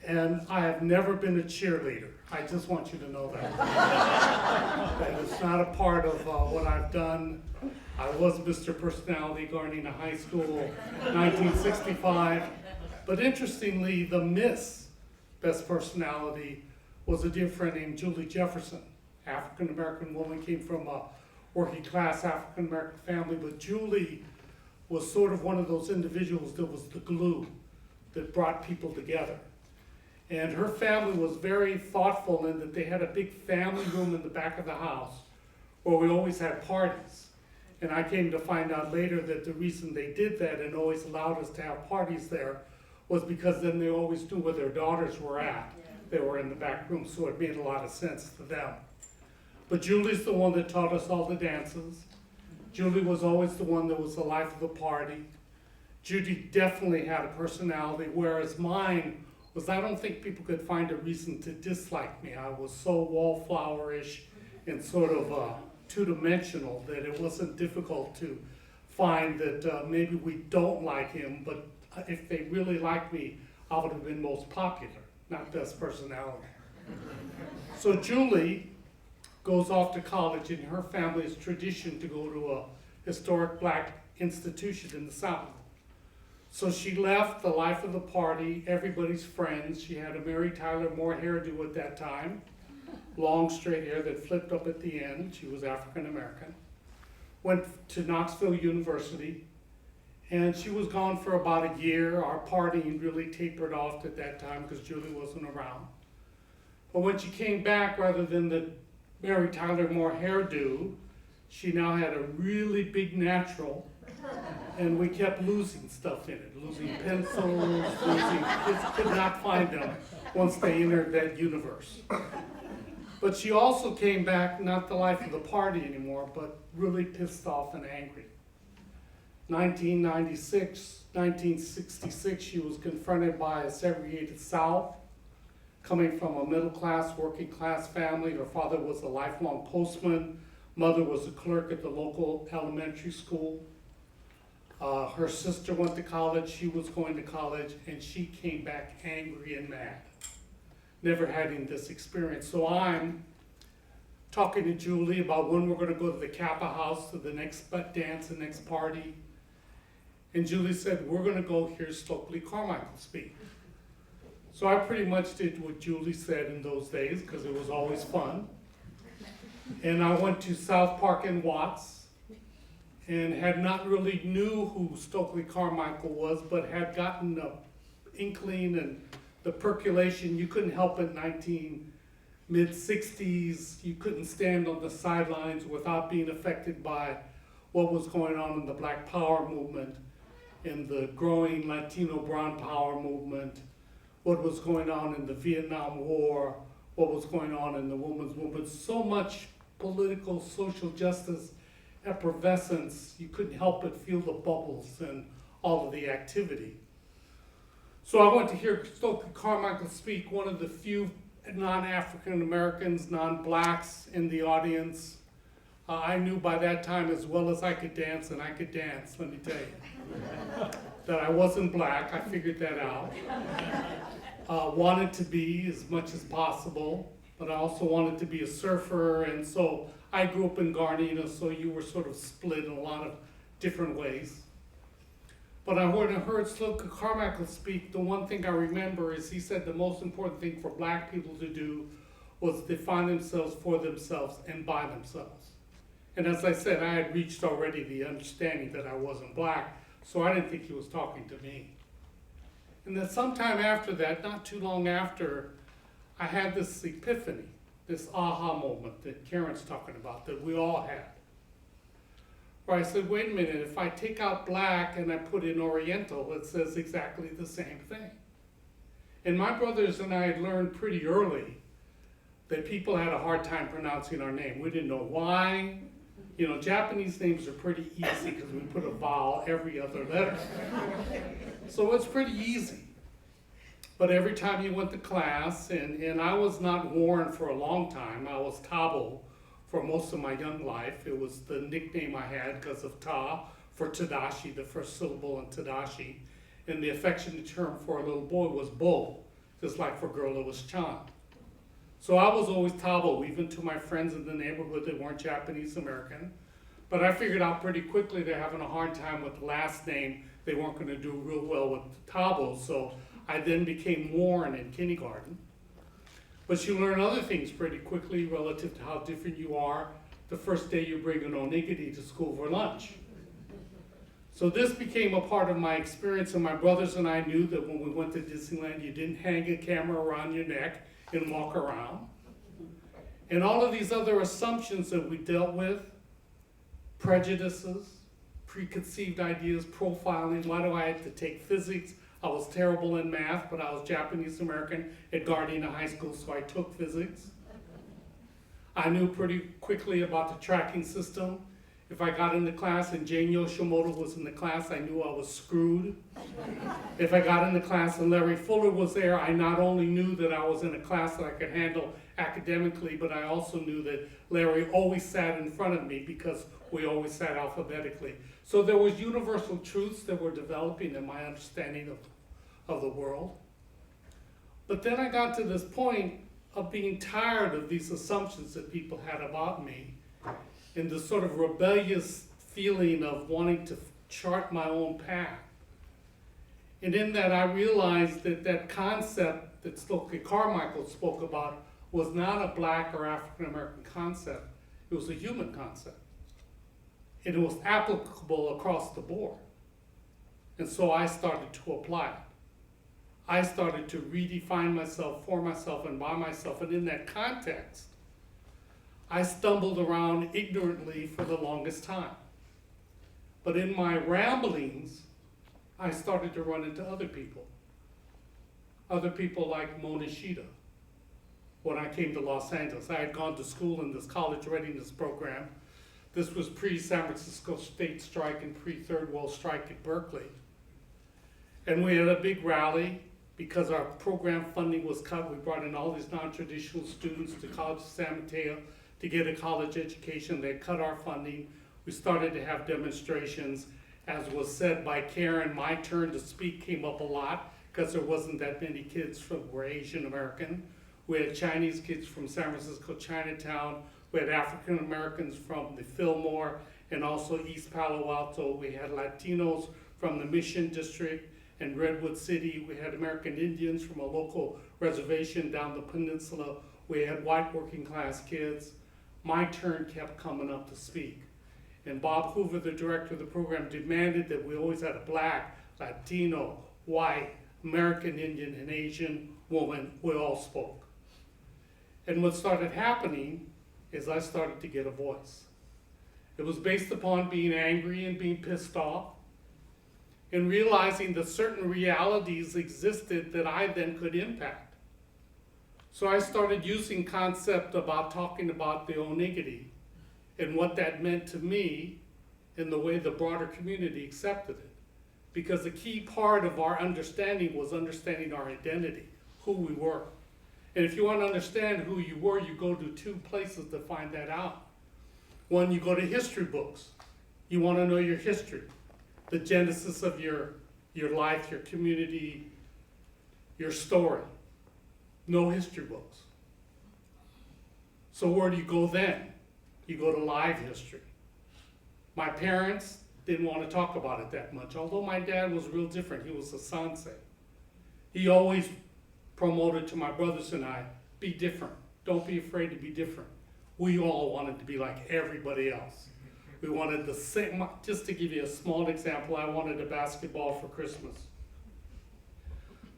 And I have never been a cheerleader. I just want you to know that. That is not a part of what I've done. I was Mr. Personality Gardena High School, 1965. But interestingly, the Miss Best Personality was a dear friend named Julie Jefferson. African-American woman, came from a working class African-American family, but Julie was sort of one of those individuals that was the glue that brought people together. And her family was very thoughtful in that they had a big family room in the back of the house where we always had parties. And I came to find out later that the reason they did that and always allowed us to have parties there was because then they always knew where their daughters were at. They were in the back room, so it made a lot of sense to them. But Julie's the one that taught us all the dances. Julie was always the one that was the life of the party. Judy definitely had a personality, whereas mine was I don't think people could find a reason to dislike me. I was so wallflowerish and sort of two-dimensional that it wasn't difficult to find that maybe we don't like him, but if they really liked me, I would have been most popular, not best personality. So Julie goes off to college, and her family's tradition to go to a historic black institution in the South. So she left the life of the party, everybody's friends. She had a Mary Tyler Moore hairdo at that time, long straight hair that flipped up at the end. She was African American. Went to Knoxville University, and she was gone for about a year. Our partying really tapered off at that time because Julie wasn't around. But when she came back, rather than the Mary Tyler Moore hairdo, she now had a really big natural. And we kept losing stuff in it, losing pencils, kids could not find them once they entered that universe. But she also came back, not the life of the party anymore, but really pissed off and angry. 1966, she was confronted by a segregated South, coming from a middle-class, working-class family. Her father was a lifelong postman, mother was a clerk at the local elementary school. Her sister went to college, she was going to college, and she came back angry and mad, never having this experience. So I'm talking to Julie about when we're going to go to the Kappa house to the next dance, the next party. And Julie said, we're going to go hear Stokely Carmichael speak. So I pretty much did what Julie said in those days, because it was always fun. And I went to South Park and Watts, and had not really knew who Stokely Carmichael was, but had gotten the inkling and the percolation. You couldn't help it, mid-60s, you couldn't stand on the sidelines without being affected by what was going on in the Black Power movement, in the growing Latino Brown Power movement, what was going on in the Vietnam War, what was going on in the women's movement. So much political, social justice effervescence, you couldn't help but feel the bubbles and all of the activity. So I went to hear Stokely Carmichael speak, one of the few non-African Americans, non-blacks in the audience. I knew by that time as well as I could dance, and I could dance, let me tell you, that I wasn't black. I figured that out. Wanted to be as much as possible, but I also wanted to be a surfer, and so I grew up in Gardena, so you were sort of split in a lot of different ways. But when I heard Stokely Carmichael speak, the one thing I remember is he said the most important thing for black people to do was define themselves for themselves and by themselves. And as I said, I had reached already the understanding that I wasn't black, so I didn't think he was talking to me. And then sometime after that, not too long after, I had this epiphany, this aha moment that Karen's talking about, that we all had. Where I said, wait a minute, if I take out black and I put in Oriental, it says exactly the same thing. And my brothers and I had learned pretty early that people had a hard time pronouncing our name. We didn't know why. You know, Japanese names are pretty easy because we put a vowel every other letter. So it's pretty easy. But every time you went to class, and I was not Warren for a long time, I was Tabo for most of my young life. It was the nickname I had because of Ta for Tadashi, the first syllable in Tadashi. And the affectionate term for a little boy was Bo, just like for a girl it was Chan. So I was always Tabo, even to my friends in the neighborhood that weren't Japanese American. But I figured out pretty quickly they're having a hard time with the last name. They weren't going to do real well with Tabo, so I then became Warren in kindergarten. But you learn other things pretty quickly relative to how different you are the first day you bring an onigiri to school for lunch. So this became a part of my experience, and my brothers and I knew that when we went to Disneyland, you didn't hang a camera around your neck and walk around. And all of these other assumptions that we dealt with, prejudices, preconceived ideas, profiling. Why do I have to take physics? I was terrible in math, but I was Japanese American at Gardena High School, so I took physics. I knew pretty quickly about the tracking system. If I got into class and Jane Yoshimoto was in the class, I knew I was screwed. If I got into class and Larry Fuller was there, I not only knew that I was in a class that I could handle academically, but I also knew that Larry always sat in front of me because we always sat alphabetically. So there was universal truths that were developing in my understanding of the world. But then I got to this point of being tired of these assumptions that people had about me, and the sort of rebellious feeling of wanting to chart my own path. And in that, I realized that that concept that Stokely Carmichael spoke about was not a black or African American concept. It was a human concept. And it was applicable across the board. And so I started to apply it. I started to redefine myself for myself and by myself. And in that context, I stumbled around ignorantly for the longest time. But in my ramblings, I started to run into other people. Other people like Monishita. When I came to Los Angeles, I had gone to school in this college readiness program. This was pre-San Francisco State strike and pre-Third World strike at Berkeley. And we had a big rally because our program funding was cut. We brought in all these non-traditional students to College of San Mateo to get a college education. They cut our funding. We started to have demonstrations. As was said by Karen, my turn to speak came up a lot because there wasn't that many kids who were Asian American. We had Chinese kids from San Francisco Chinatown. We had African Americans from the Fillmore and also East Palo Alto. We had Latinos from the Mission District and Redwood City. We had American Indians from a local reservation down the peninsula. We had white working class kids. My turn kept coming up to speak. And Bob Hoover, the director of the program, demanded that we always had a black, Latino, white, American Indian, and Asian woman. We all spoke. And what started happening is I started to get a voice. It was based upon being angry and being pissed off and realizing that certain realities existed that I then could impact. So I started using concept about talking about the onigiri and what that meant to me and the way the broader community accepted it. because a key part of our understanding was understanding our identity, who we were. And if you want to understand who you were, you go to two places to find that out. One, you go to history books. You want to know your history, the genesis of your life, your community, your story. No history books. So where do you go then? You go to live history. My parents didn't want to talk about it that much, although my dad was real different. He was a sensei. He always promoted to my brothers and I, be different. Don't be afraid to be different. We all wanted to be like everybody else. We wanted the same, just to give you a small example, I wanted a basketball for Christmas.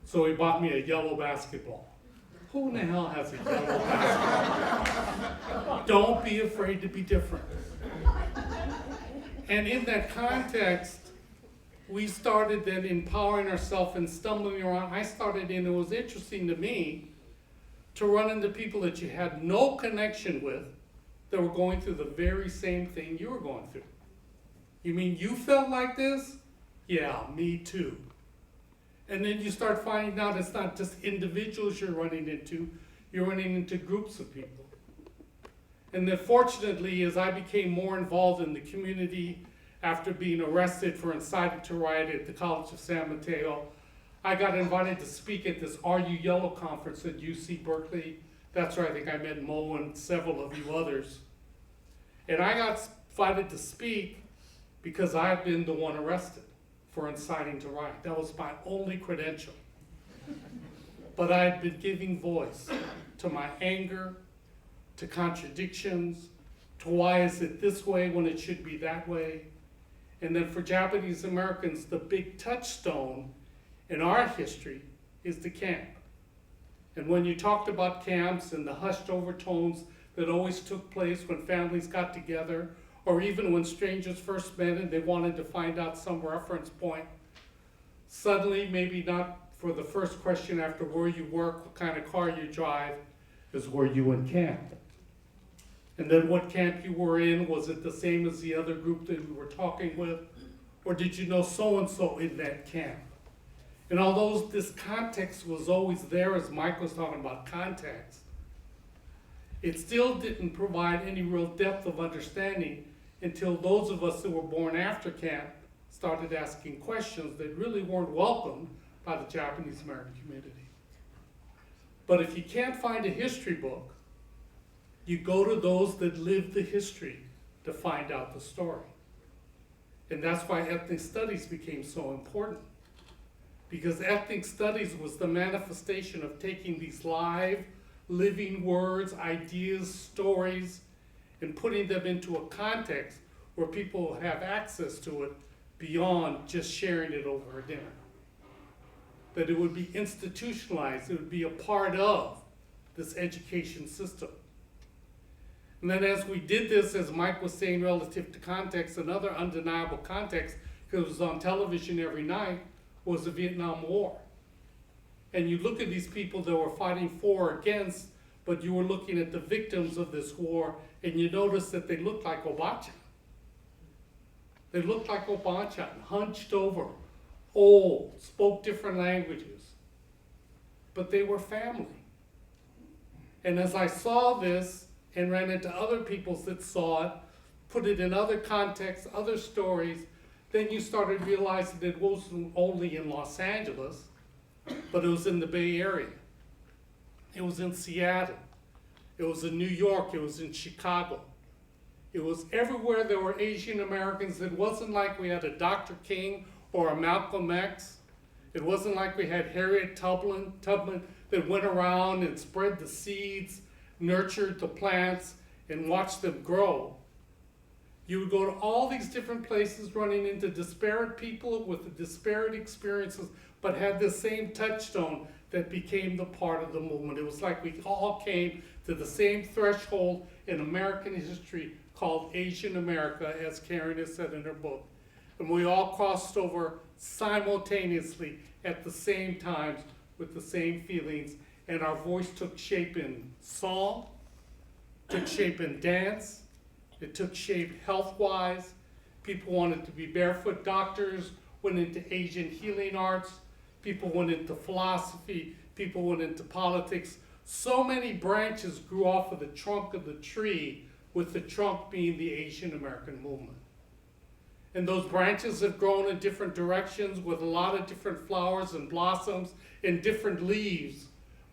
So he bought me a yellow basketball. Who in the hell has a yellow basketball? Don't be afraid to be different. And in that context, we started then empowering ourselves and stumbling around. I started, and it was interesting to me to run into people that you had no connection with that were going through the very same thing you were going through. You mean you felt like this? Yeah, me too. And then you start finding out it's not just individuals you're running into groups of people. And then fortunately, as I became more involved in the community after being arrested for inciting to riot at the College of San Mateo, I got invited to speak at this Are You Yellow conference at UC Berkeley. That's where I think I met Mo and several of you others. And I got invited to speak because I've been the one arrested for inciting to riot. That was my only credential. But I had been giving voice to my anger, to contradictions, to why is it this way when it should be that way. And then for Japanese Americans, the big touchstone in our history is the camp. And when you talked about camps and the hushed overtones that always took place when families got together, or even when strangers first met and they wanted to find out some reference point, suddenly, maybe not for the first question after where you work, what kind of car you drive, is were you in camp? And then what camp you were in, was it the same as the other group that we were talking with? Or did you know so-and-so in that camp? And although this context was always there, as Mike was talking about context, it still didn't provide any real depth of understanding until those of us that were born after camp started asking questions that really weren't welcomed by the Japanese American community. But if you can't find a history book, you go to those that lived the history to find out the story. And that's why ethnic studies became so important. Because ethnic studies was the manifestation of taking these live, living words, ideas, stories, and putting them into a context where people have access to it beyond just sharing it over a dinner. That it would be institutionalized, it would be a part of this education system. And then as we did this, as Mike was saying relative to context, another undeniable context, because it was on television every night, was the Vietnam War. And you look at these people that were fighting for or against, but you were looking at the victims of this war, and you notice that they looked like Obacha. They looked like Obacha, hunched over, old, spoke different languages. But they were family. And as I saw this and ran into other people that saw it, put it in other contexts, other stories, then you started realizing that it wasn't only in Los Angeles, but it was in the Bay Area. It was in Seattle. It was in New York. It was in Chicago. It was everywhere there were Asian Americans. It wasn't like we had a Dr. King or a Malcolm X. It wasn't like we had Harriet Tubman that went around and spread the seeds, nurtured the plants, and watched them grow. You would go to all these different places running into disparate people with disparate experiences, but had the same touchstone that became the part of the movement. It was like we all came to the same threshold in American history called Asian America, as Karen has said in her book. And we all crossed over simultaneously at the same times with the same feelings, and our voice took shape in song, took shape in dance, it took shape health-wise. People wanted to be barefoot doctors went into Asian healing arts, people went into philosophy, people went into politics. So many branches grew off of the trunk of the tree, with the trunk being the Asian American movement. And those branches have grown in different directions with a lot of different flowers and blossoms and different leaves.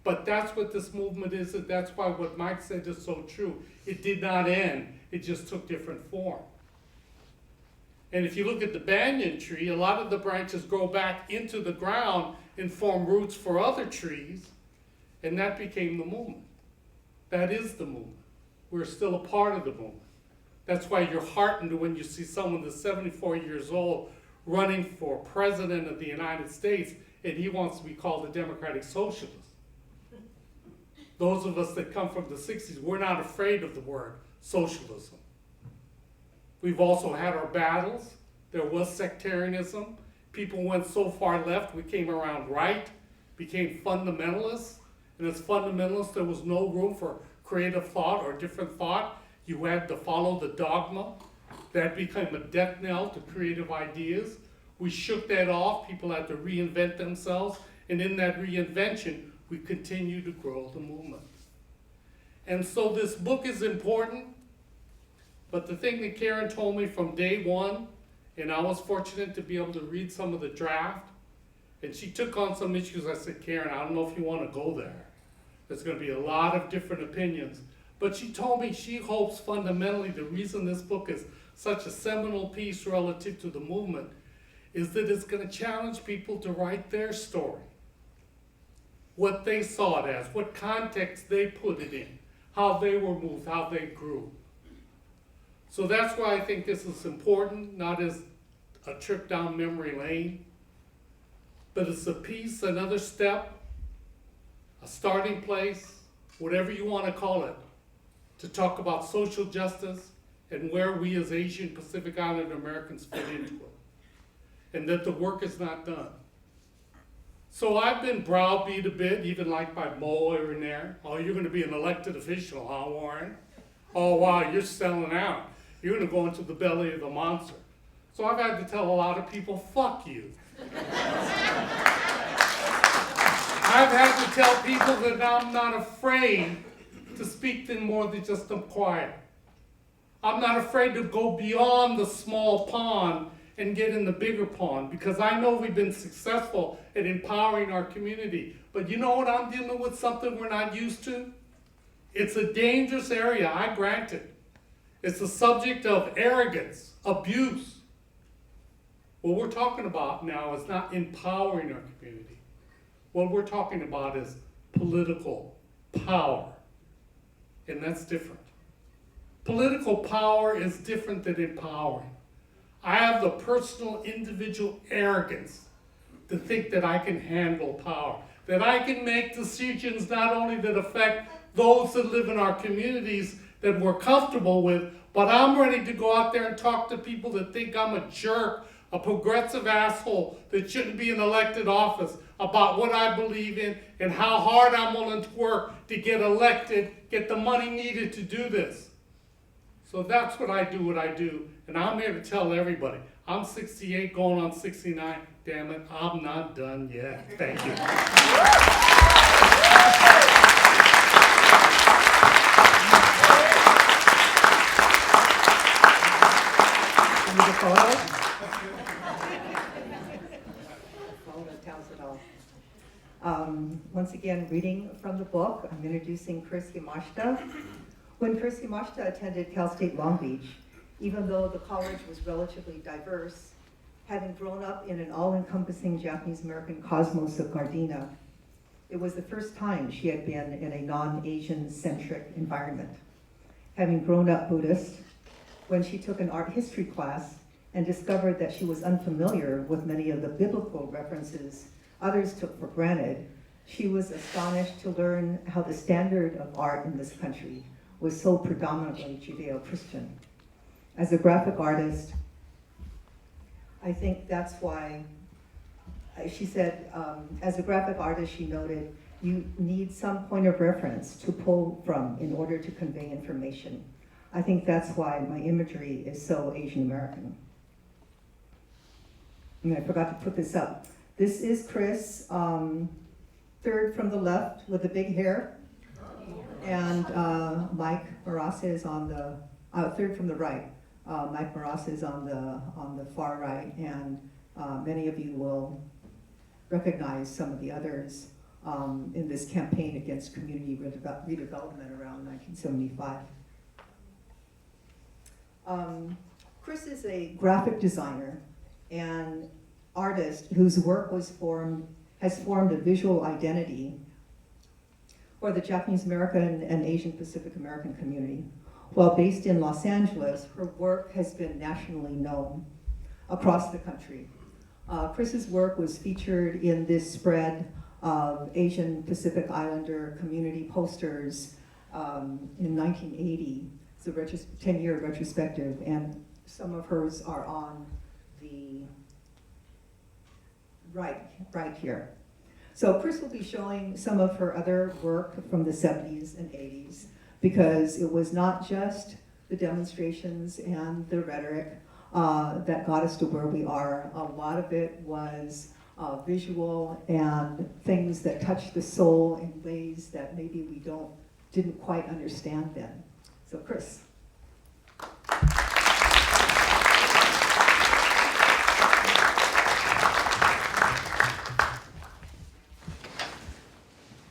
But that's what this movement is, and that's why what Mike said is so true. It did not end, it just took different form. And if you look at the banyan tree, a lot of the branches grow back into the ground and form roots for other trees, and that became the movement. That is the movement. We're still a part of the movement. That's why you're heartened when you see someone that's 74 years old running for president of the United States, and he wants to be called a democratic socialist. Those of us that come from the 60s, we're not afraid of the word socialism. We've also had our battles. There was sectarianism. People went so far left, we came around right, became fundamentalists. And as fundamentalists, there was no room for creative thought or different thought. You had to follow the dogma. That became a death knell to creative ideas. We shook that off. People had to reinvent themselves. And in that reinvention, we continue to grow the movement. And so this book is important. But the thing that Karen told me from day one, and I was fortunate to be able to read some of the draft, and she took on some issues. I said, Karen, I don't know if you want to go there. There's going to be a lot of different opinions. But she told me she hopes fundamentally the reason this book is such a seminal piece relative to the movement is that it's going to challenge people to write their story. What they saw it as, what context they put it in, how they were moved, how they grew. So that's why I think this is important, not as a trip down memory lane, but it's a piece, another step, a starting place, whatever you want to call it, to talk about social justice and where we as Asian Pacific Islander Americans fit into it, and that the work is not done. So I've been browbeat a bit, even like by Mo here and there. Oh, you're going to be an elected official, huh, Warren? Oh, wow, you're selling out. You're going to go into the belly of the monster. So I've had to tell a lot of people, fuck you. I've had to tell people that I'm not afraid to speak to more than just I'm quiet. I'm not afraid to go beyond the small pond and get in the bigger pond, because I know we've been successful at empowering our community. But you know what, I'm dealing with something we're not used to? It's a dangerous area, I grant it. It's the subject of arrogance, abuse. What we're talking about now is not empowering our community. What we're talking about is political power. And that's different. Political power is different than empowering. I have the personal, individual arrogance to think that I can handle power, that I can make decisions not only that affect those that live in our communities that we're comfortable with, but I'm ready to go out there and talk to people that think I'm a jerk, a progressive asshole that shouldn't be in elected office, about what I believe in and how hard I'm willing to work to get elected, get the money needed to do this. So that's what I do, and I'm here to tell everybody, I'm 68 going on 69, damn it, I'm not done yet. Thank you. Need a photo? Photo tells it all. Once again, reading from the book, I'm introducing Qris Yamashita. When Qris Yamashita attended Cal State Long Beach, even though the college was relatively diverse, having grown up in an all-encompassing Japanese-American cosmos of Gardena, it was the first time she had been in a non-Asian-centric environment. Having grown up Buddhist, when she took an art history class and discovered that she was unfamiliar with many of the biblical references others took for granted, she was astonished to learn how the standard of art in this country was so predominantly Judeo-Christian. As a graphic artist, I think that's why, she said, as a graphic artist, she noted, you need some point of reference to pull from in order to convey information. I think that's why my imagery is so Asian American. and I forgot to put this up. This is Qris, third from the left with the big hair. And Mike Murase is on the, third from the right. Mike Murase is on the far right, and many of you will recognize some of the others in this campaign against community redevelopment around 1975. Qris is a graphic designer and artist whose work has formed a visual identity for the Japanese American and Asian Pacific American community. While based in Los Angeles, her work has been nationally known across the country. Qris's work was featured in this spread of Asian Pacific Islander community posters in 1980. It's a 10-year retrospective, and some of hers are on the right here. So Qris will be showing some of her other work from the 70s and 80s, because it was not just the demonstrations and the rhetoric that got us to where we are. A lot of it was visual and things that touched the soul in ways that maybe we didn't quite understand then. So Qris.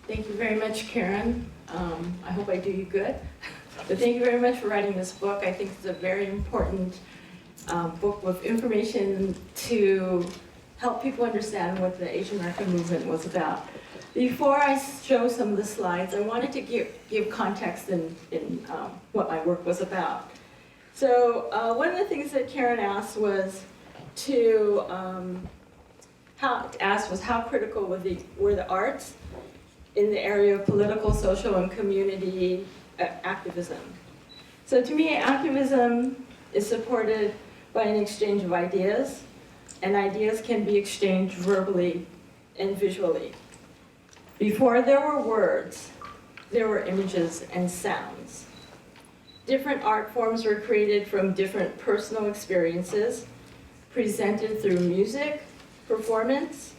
Thank you very much, Karen. I hope I do you good. But thank you very much for writing this book. I think it's a very important book with information to help people understand what the Asian American movement was about. Before I show some of the slides, I wanted to give context in what my work was about. So one of the things that Karen asked was how critical were the arts in the area of political, social, and community activism. So to me, activism is supported by an exchange of ideas, and ideas can be exchanged verbally and visually. Before there were words, there were images and sounds. Different art forms were created from different personal experiences, presented through music, performance,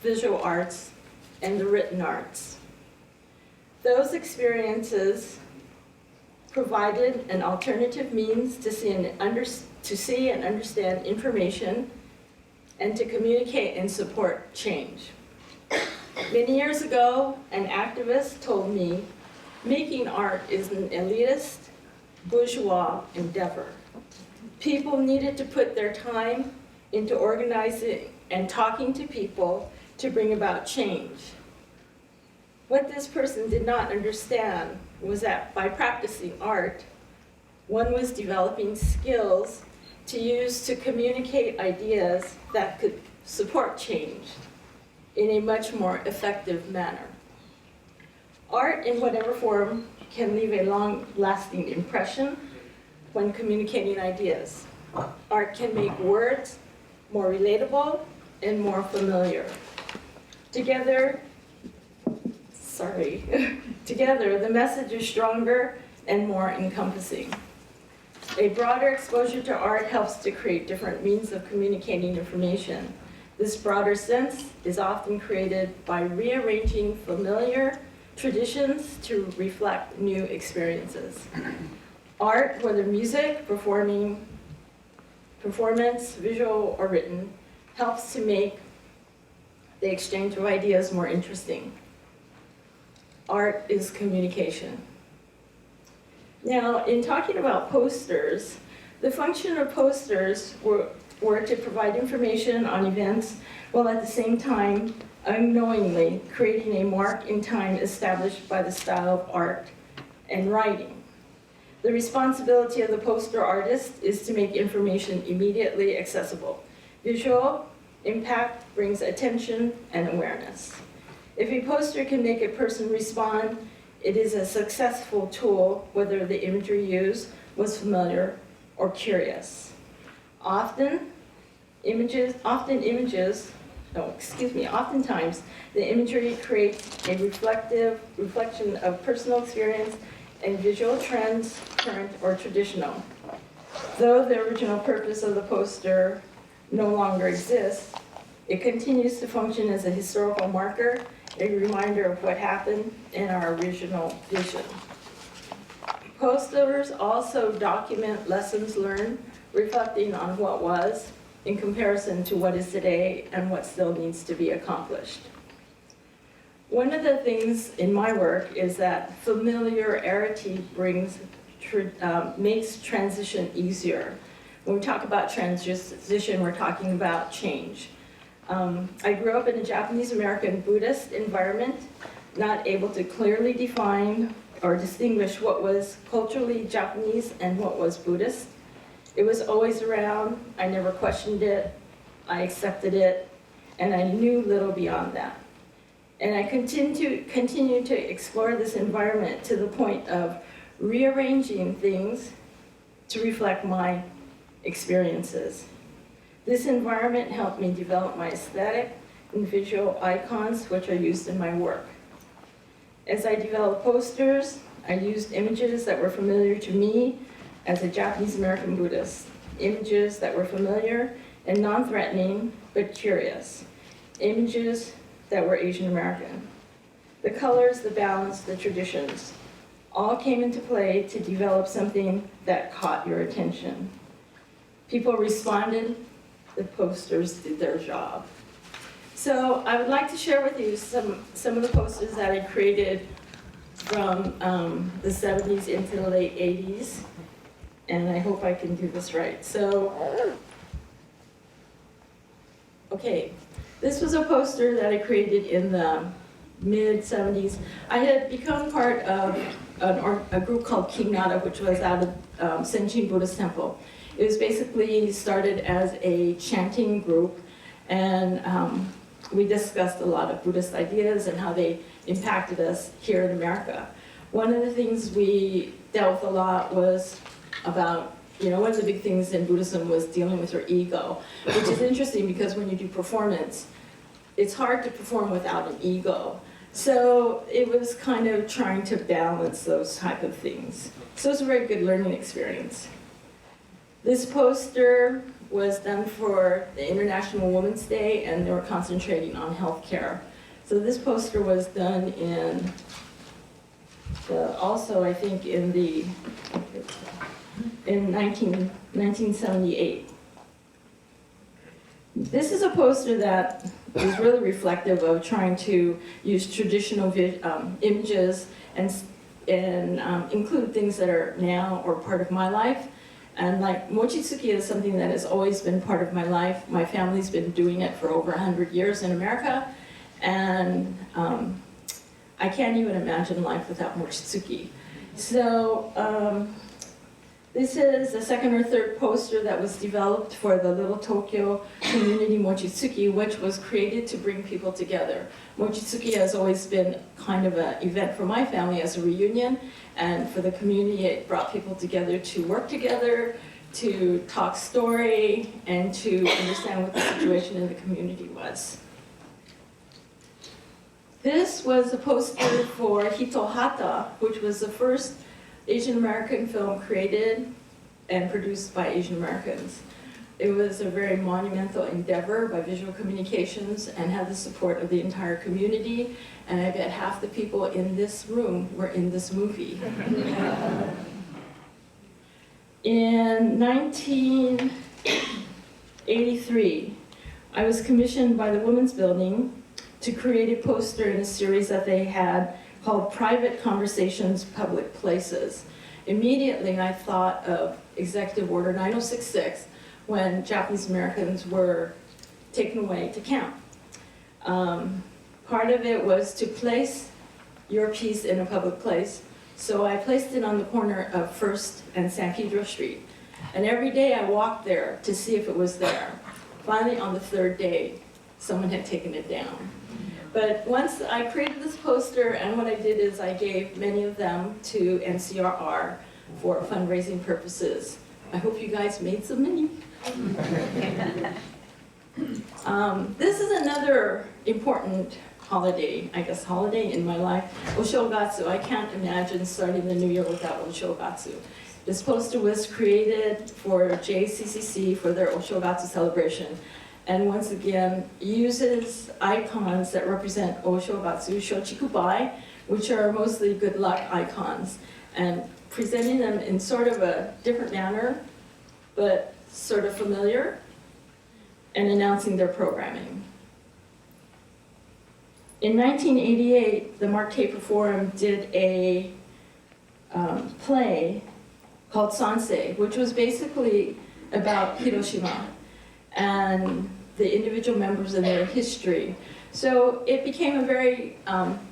visual arts, and the written arts. Those experiences provided an alternative means to see and understand information and to communicate and support change. Many years ago, an activist told me, making art is an elitist, bourgeois endeavor. People needed to put their time into organizing and talking to people to bring about change. What this person did not understand was that by practicing art, one was developing skills to use to communicate ideas that could support change in a much more effective manner. Art, in whatever form, can leave a long-lasting impression when communicating ideas. Art can make words more relatable and more familiar. Together, the message is stronger and more encompassing. A broader exposure to art helps to create different means of communicating information. This broader sense is often created by rearranging familiar traditions to reflect new experiences. Art, whether music, performance, visual, or written, helps to make the exchange of ideas more interesting. Art is communication. Now, in talking about posters, the function of posters were to provide information on events while at the same time unknowingly creating a mark in time established by the style of art and writing. The responsibility of the poster artist is to make information immediately accessible. Visual impact brings attention and awareness. If a poster can make a person respond, it is a successful tool, whether the imagery used was familiar or curious. Oftentimes, the imagery creates a reflection of personal experience and visual trends, current or traditional. Though the original purpose of the poster no longer exists, it continues to function as a historical marker, a reminder of what happened in our original vision. Posters also document lessons learned, reflecting on what was in comparison to what is today and what still needs to be accomplished. One of the things in my work is that familiarity makes transition easier. When we talk about transition, we're talking about change. I grew up in a Japanese American Buddhist environment, not able to clearly define or distinguish what was culturally Japanese and what was Buddhist. It was always around, I never questioned it, I accepted it, and I knew little beyond that. And I continue to explore this environment to the point of rearranging things to reflect my experiences. This environment helped me develop my aesthetic and visual icons, which are used in my work. As I developed posters, I used images that were familiar to me as a Japanese American Buddhist, images that were familiar and non-threatening but curious, images that were Asian American. The colors, the balance, the traditions all came into play to develop something that caught your attention. People responded, the posters did their job. So I would like to share with you some of the posters that I created from the 70s into the late 80s, and I hope I can do this right. So, okay, this was a poster that I created in the mid-70s. I had become part of a group called Kingnada, which was out of Senjin Buddhist Temple. It was basically started as a chanting group, and we discussed a lot of Buddhist ideas and how they impacted us here in America. One of the things we dealt with a lot was about, one of the big things in Buddhism was dealing with your ego, which is interesting because when you do performance, it's hard to perform without an ego. So it was kind of trying to balance those type of things. So it was a very good learning experience. This poster was done for the International Women's Day, and they were concentrating on healthcare. So this poster was done in also I think in 1978. This is a poster that is really reflective of trying to use traditional images and include things that are now or part of my life. And like mochitsuki is something that has always been part of my life. My family's been doing it for over 100 years in America. And I can't even imagine life without mochitsuki. So this is the second or third poster that was developed for the Little Tokyo Community Mochitsuki, which was created to bring people together. Mochitsuki has always been kind of an event for my family as a reunion, and for the community it brought people together to work together, to talk story, and to understand what the situation in the community was. This was a poster for Hitohata, which was the first Asian American film created and produced by Asian Americans. It was a very monumental endeavor by Visual Communications and had the support of the entire community, and I bet half the people in this room were in this movie. In 1983, I was commissioned by the Women's Building to create a poster in a series that they had called Private Conversations, Public Places. Immediately, I thought of Executive Order 9066 when Japanese Americans were taken away to camp. Part of it was to place your piece in a public place. So I placed it on the corner of First and San Pedro Street. And every day I walked there to see if it was there. Finally, on the third day, someone had taken it down. But once I created this poster, and what I did is I gave many of them to NCRR for fundraising purposes. I hope you guys made some money. This is another important holiday in my life, Oshogatsu. I can't imagine starting the new year without Oshogatsu. This poster was created for JCCC for their Oshogatsu celebration. And once again, uses icons that represent Oshogatsu, Shochikubai, which are mostly good luck icons, and presenting them in sort of a different manner, but sort of familiar, and announcing their programming. In 1988, the Mark Taper Forum did a play called Sansei, which was basically about Hiroshima and the individual members and their history. So it became a very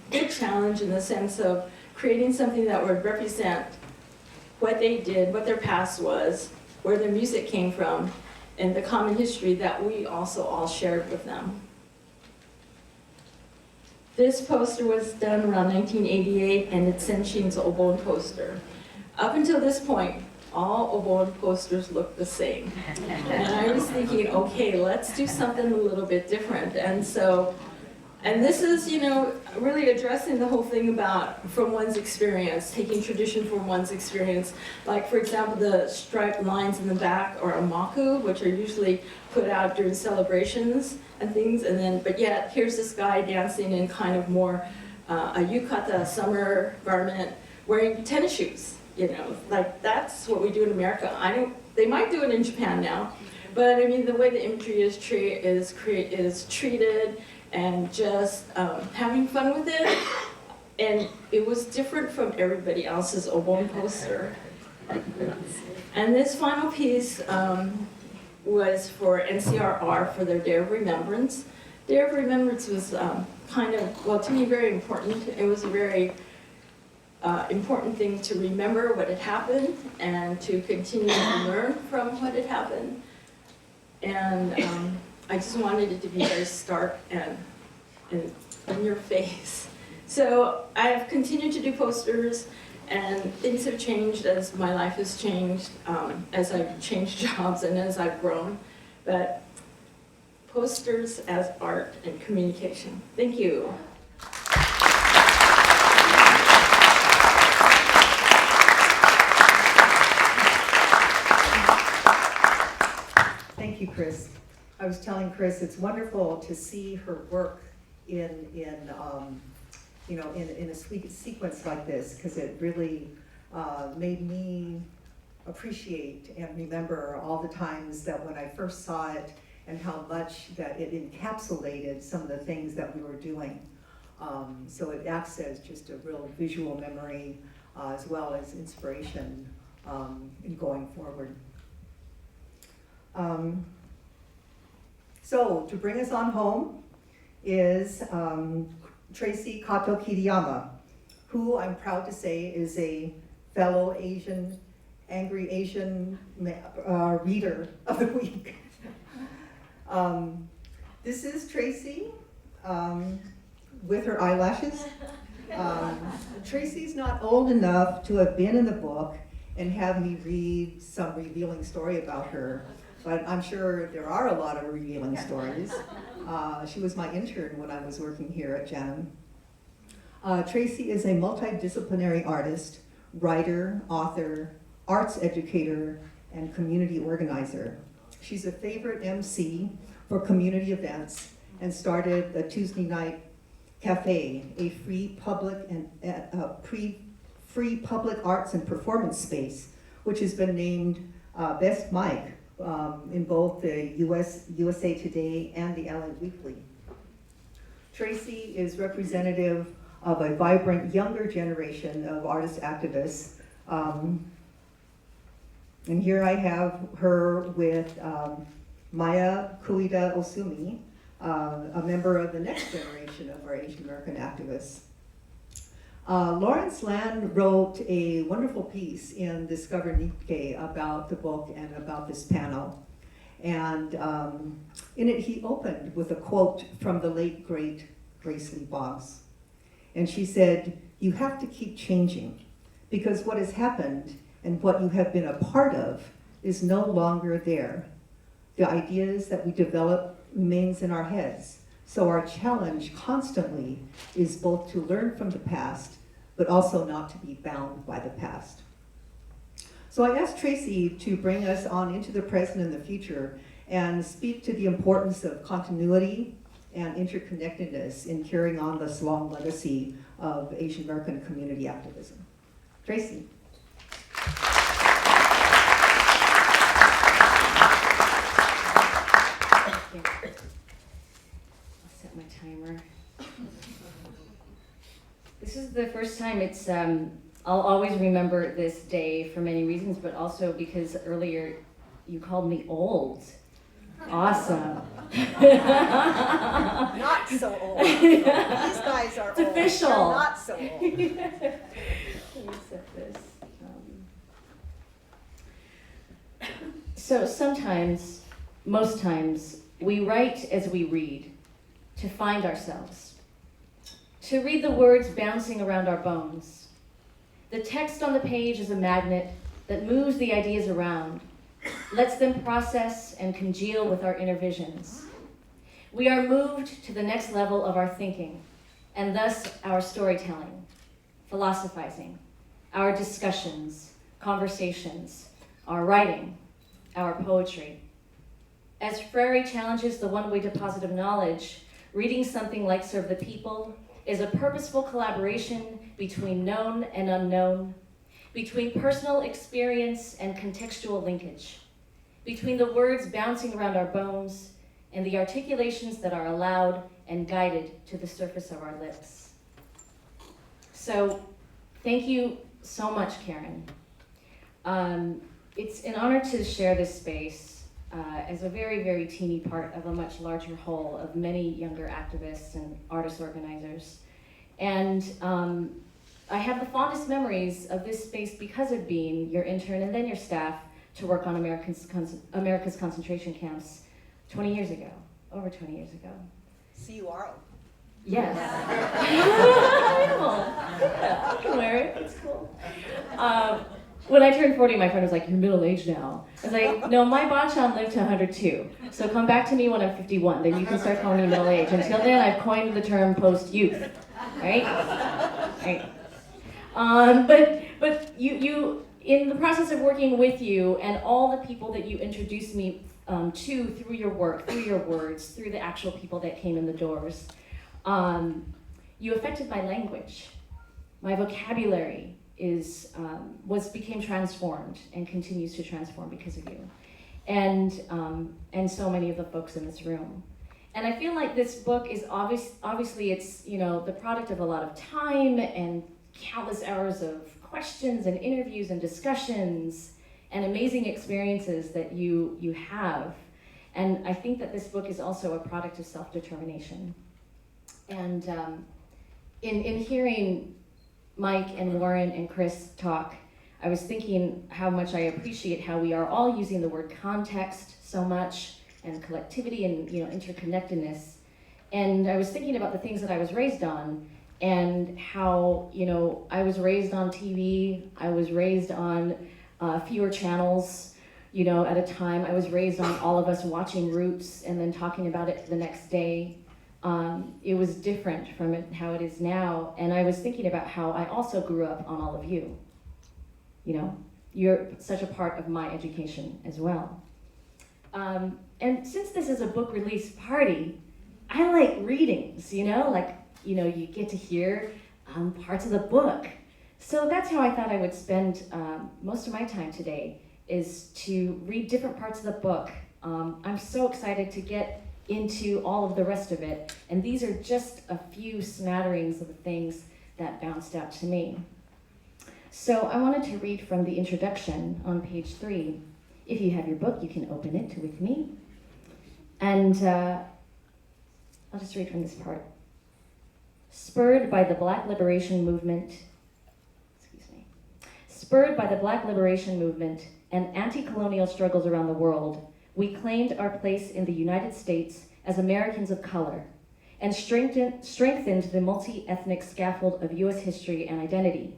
big challenge in the sense of creating something that would represent what they did, what their past was, where their music came from, and the common history that we also all shared with them. This poster was done around 1988, and it's Senshin's Obon poster. Up until this point, all Obon posters look the same. And I was thinking, okay, let's do something a little bit different. And this is, really addressing the whole thing about from one's experience, taking tradition from one's experience. Like, for example, the striped lines in the back are a maku, which are usually put out during celebrations and things. But yet, here's this guy dancing in kind of more a yukata summer garment, wearing tennis shoes. Like that's what we do in America. They might do it in Japan now, but I mean the way the imagery is treated and just having fun with it, and it was different from everybody else's Obon poster. And this final piece was for NCRR for their Day of Remembrance. Day of Remembrance was to me, very important. It was a very important thing to remember what had happened and to continue to learn from what had happened. And I just wanted it to be very stark and in your face. So I've continued to do posters, and things have changed as my life has changed, as I've changed jobs and as I've grown. But posters as art and communication. Thank you. Thank you, Qris. I was telling Qris it's wonderful to see her work in a sequence like this, because it really made me appreciate and remember all the times that when I first saw it and how much that it encapsulated some of the things that we were doing. So it acts as just a real visual memory as well as inspiration in going forward. So to bring us on home is Traci Kato-Kiriyama, who I'm proud to say is a fellow angry Asian reader of the week. This is Traci with her eyelashes. Traci's not old enough to have been in the book and have me read some revealing story about her, but I'm sure there are a lot of revealing stories. She was my intern when I was working here at Janum. Traci is a multidisciplinary artist, writer, author, arts educator, and community organizer. She's a favorite MC for community events and started the Tuesday Night Cafe, a free public arts and performance space, which has been named Best Mic in both the USA Today and the LA Weekly. Traci is representative of a vibrant younger generation of artist activists. And here I have her with Maya Kuida Osumi, a member of the next generation of our Asian American activists. Lawrence Land wrote a wonderful piece in Discover Nikkei about the book and about this panel. And in it, he opened with a quote from the late, great Grace Lee Boggs. And she said, "You have to keep changing, because what has happened and what you have been a part of is no longer there. The ideas that we develop remains in our heads, So our challenge constantly is both to learn from the past, but also not to be bound by the past. So I asked Traci to bring us on into the present and the future and speak to the importance of continuity and interconnectedness in carrying on this long legacy of Asian American community activism. Traci. I'll set my timer. This is the first time I'll always remember this day for many reasons, but also because earlier you called me old. Awesome. Not so old. These guys are It's old. official. They're not so old. Let me set this. So sometimes, most times, we write as we read, to find ourselves, to read the words bouncing around our bones. The text on the page is a magnet that moves the ideas around, lets them process and congeal with our inner visions. We are moved to the next level of our thinking, and thus our storytelling, philosophizing, our discussions, conversations, our writing, our poetry. As Freire challenges the one-way deposit of knowledge, reading something like Serve the People is a purposeful collaboration between known and unknown, between personal experience and contextual linkage, between the words bouncing around our bones and the articulations that are allowed and guided to the surface of our lips. So, thank you so much, Karen. It's an honor to share this space as a very, very teeny part of a much larger whole of many younger activists and artist organizers. And I have the fondest memories of this space because of being your intern and then your staff to work on America's concentration camps 20 years ago, over 20 years ago. CURO. Yes. Yeah, I can wear it, it's cool. When I turned 40, my friend was like, "You're middle-aged now." I was like, "No, my Bachan lived to 102. So come back to me when I'm 51, then you can start calling me middle-aged. Until then, I've coined the term post-youth, right? Right. But you, in the process of working with you and all the people that you introduced me to through your work, through your words, through the actual people that came in the doors, you affected my language. My vocabulary became transformed and continues to transform because of you, and so many of the folks in this room. And I feel like this book is obviously it's the product of a lot of time and countless hours of questions and interviews and discussions and amazing experiences that you have. And I think that this book is also a product of self-determination. And in hearing Mike and Warren and Chris talk, I was thinking how much I appreciate how we are all using the word context so much, and collectivity and interconnectedness. And I was thinking about the things that I was raised on, and how I was raised on TV. I was raised on fewer channels, at a time. I was raised on all of us watching Roots and then talking about it the next day. It was different from how it is now, and I was thinking about how I also grew up on all of you. You're such a part of my education as well. And since this is a book release party, I like readings, you get to hear parts of the book. So that's how I thought I would spend most of my time today, is to read different parts of the book. I'm so excited to get into all of the rest of it, and these are just a few smatterings of the things that bounced out to me. So I wanted to read from the introduction on page 3. If you have your book, you can open it with me. And I'll just read from this part. Spurred by the Black Liberation Movement and anti-colonial struggles around the world, we claimed our place in the United States as Americans of color and strengthened the multi-ethnic scaffold of U.S. history and identity.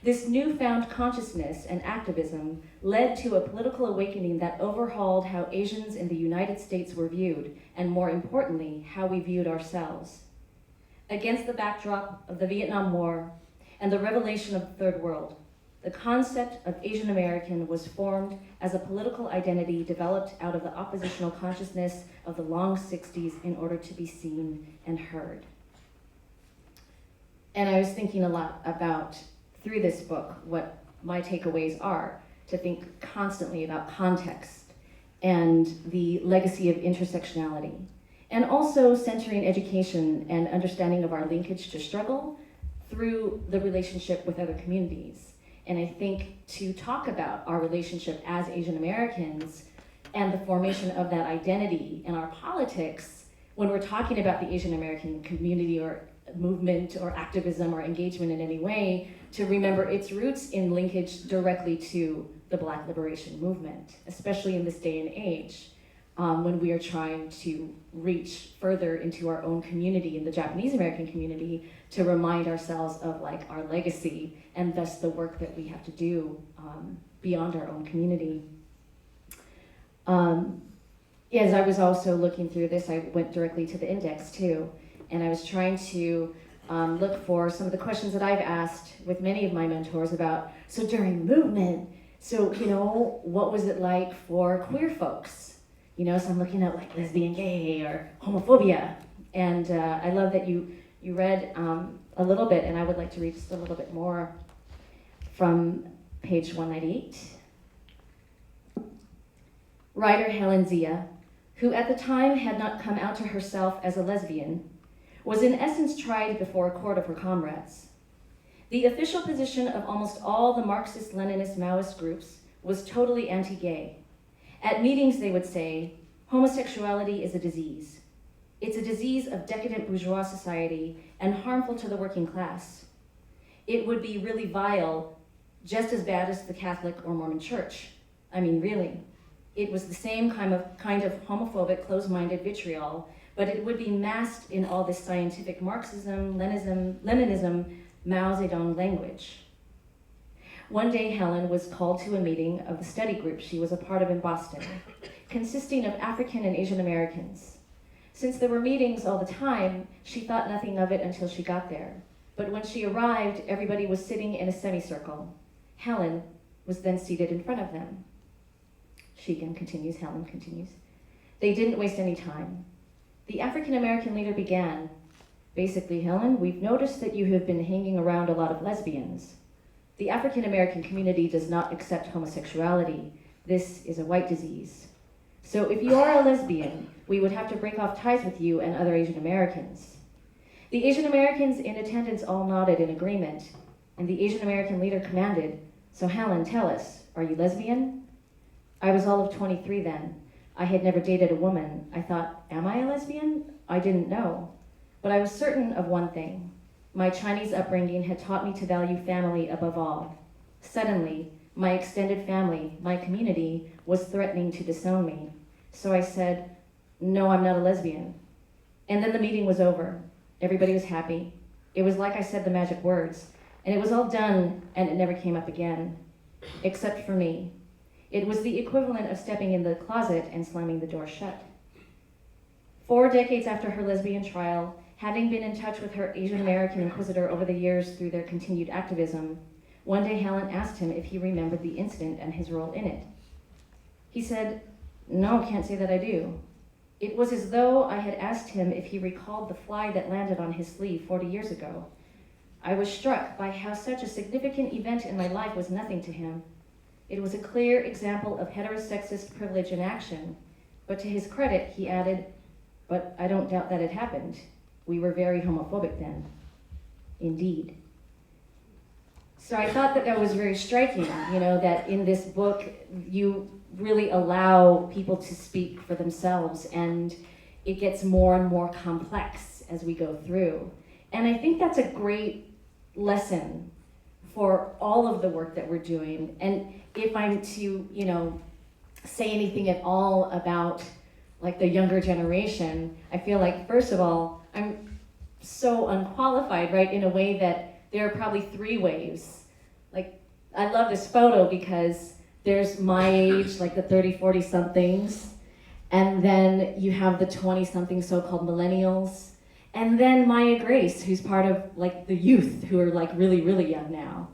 This newfound consciousness and activism led to a political awakening that overhauled how Asians in the United States were viewed, and more importantly, how we viewed ourselves. Against the backdrop of the Vietnam War and the revelation of the Third World, the concept of Asian American was formed as a political identity developed out of the oppositional consciousness of the Long Sixties in order to be seen and heard. And I was thinking a lot about, through this book, what my takeaways are, to think constantly about context and the legacy of intersectionality, and also centering education and understanding of our linkage to struggle through the relationship with other communities. And I think to talk about our relationship as Asian Americans and the formation of that identity in our politics, when we're talking about the Asian American community or movement or activism or engagement in any way, to remember its roots in linkage directly to the Black liberation movement, especially in this day and age, when we are trying to reach further into our own community, in the Japanese American community, to remind ourselves of like our legacy and thus the work that we have to do beyond our own community. As I was also looking through this, I went directly to the index too, and I was trying to look for some of the questions that I've asked with many of my mentors about, so during the movement, so, you know, what was it like for queer folks? You know, so I'm looking at like lesbian, gay, or homophobia. And I love that you read a little bit, and I would like to read just a little bit more from page 198. Writer Helen Zia, who at the time had not come out to herself as a lesbian, was in essence tried before a court of her comrades. The official position of almost all the Marxist-Leninist Maoist groups was totally anti-gay. At meetings, they would say, homosexuality is a disease. It's a disease of decadent bourgeois society and harmful to the working class. It would be really vile, just as bad as the Catholic or Mormon church. I mean, really. It was the same kind of homophobic, closed-minded vitriol, but it would be masked in all this scientific Marxism, Leninism, Mao Zedong language. One day, Helen was called to a meeting of the study group she was a part of in Boston, consisting of African and Asian Americans. Since there were meetings all the time, she thought nothing of it until she got there. But when she arrived, everybody was sitting in a semicircle. Helen was then seated in front of them. Helen continues. They didn't waste any time. The African American leader began. Basically, Helen, we've noticed that you have been hanging around a lot of lesbians. The African American community does not accept homosexuality. This is a white disease. So if you are a lesbian, we would have to break off ties with you and other Asian Americans. The Asian Americans in attendance all nodded in agreement, and the Asian American leader commanded, so Helen, tell us, are you lesbian? I was all of 23 then. I had never dated a woman. I thought, am I a lesbian? I didn't know. But I was certain of one thing. My Chinese upbringing had taught me to value family above all. Suddenly, my extended family, my community, was threatening to disown me. So I said, no, I'm not a lesbian. And then the meeting was over. Everybody was happy. It was like I said the magic words, and it was all done, and it never came up again, except for me. It was the equivalent of stepping in the closet and slamming the door shut. 4 decades after her lesbian trial, having been in touch with her Asian American inquisitor over the years through their continued activism, one day Helen asked him if he remembered the incident and his role in it. He said, no, can't say that I do. It was as though I had asked him if he recalled the fly that landed on his sleeve 40 years ago. I was struck by how such a significant event in my life was nothing to him. It was a clear example of heterosexist privilege in action, but to his credit, he added, but I don't doubt that it happened. We were very homophobic then. Indeed. So I thought that was very striking, that in this book, you really allow people to speak for themselves, and it gets more and more complex as we go through. And I think that's a great lesson for all of the work that we're doing. And if I'm to, say anything at all about like the younger generation, I feel like, first of all, I'm so unqualified, right? In a way that there are probably 3 waves Like, I love this photo because there's my age, like the 30, 40 somethings, and then you have the 20 something so-called millennials, and then Maya Grace, who's part of like the youth who are like really, really young now.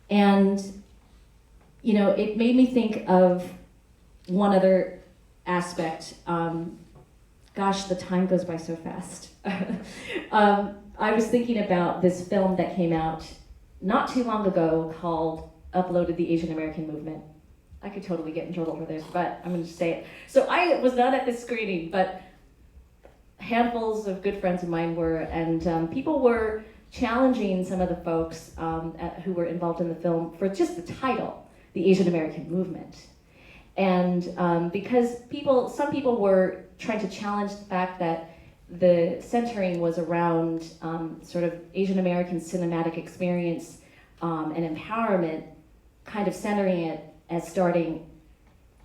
And, you know, it made me think of one other aspect. Gosh, the time goes by so fast. I was thinking about this film that came out not too long ago called Uploaded the Asian American Movement. I could totally get in trouble for this, but I'm going to say it. So I was not at this screening, but handfuls of good friends of mine were, and people were challenging some of the folks who were involved in the film for just the title, the Asian American Movement. And because some people were trying to challenge the fact that the centering was around sort of Asian American cinematic experience and empowerment, kind of centering it as starting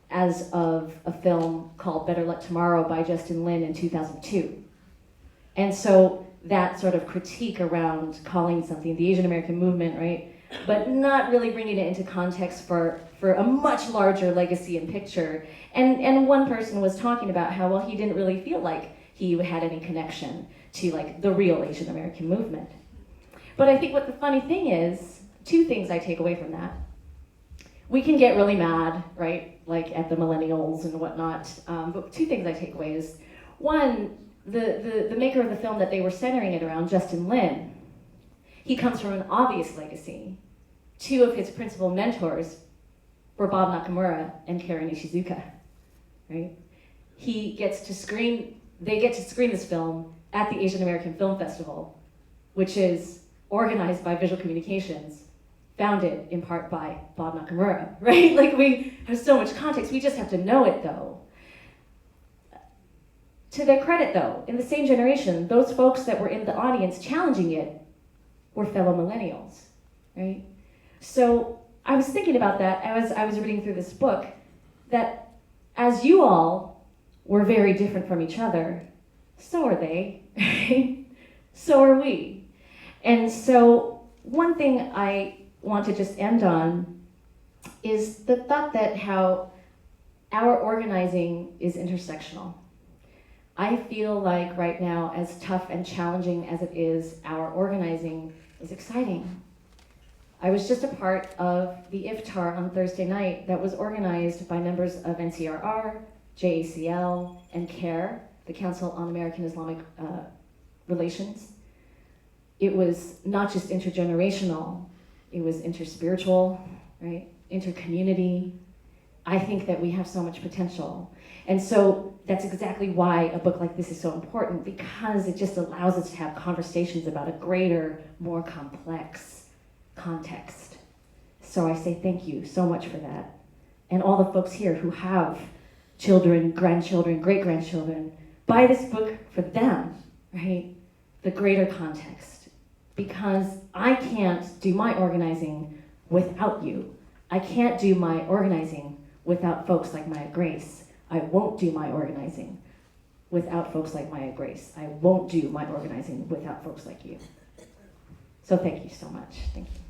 as of a film called Better Luck Tomorrow by Justin Lin in 2002. And so that sort of critique around calling something the Asian American movement, right? But not really bringing it into context for a much larger legacy and picture. And one person was talking about how, well, he didn't really feel like he had any connection to like the real Asian American movement. But I think what the funny thing is, two things I take away from that. We can get really mad, right? Like at the millennials and whatnot. But two things I take away is, one, the maker of the film that they were centering it around, Justin Lin, he comes from an obvious legacy. Two of his principal mentors were Bob Nakamura and Karen Ishizuka, right? They get to screen this film at the Asian American Film Festival, which is organized by Visual Communications, founded in part by Bob Nakamura, right? Like, we have so much context, we just have to know it though. To their credit though, in the same generation, those folks that were in the audience challenging it were fellow millennials, right? So I was thinking about that as I was reading through this book, that as you all were very different from each other, so are they, right? So are we. And so one thing I want to just end on is the thought that how our organizing is intersectional. I feel like right now, as tough and challenging as it is, our organizing is exciting. I was just a part of the iftar on Thursday night that was organized by members of NCRR, JACL, and CARE, the Council on American Islamic Relations. It was not just intergenerational, it was interspiritual, right? Intercommunity. I think that we have so much potential. And so that's exactly why a book like this is so important, because it just allows us to have conversations about a greater, more complex context. So I say thank you so much for that. And all the folks here who have children, grandchildren, great-grandchildren, buy this book for them, right? The greater context. Because I can't do my organizing without you. I can't do my organizing without folks like Maya Grace. I won't do my organizing without folks like Maya Grace. I won't do my organizing without folks like you. So thank you so much. Thank you.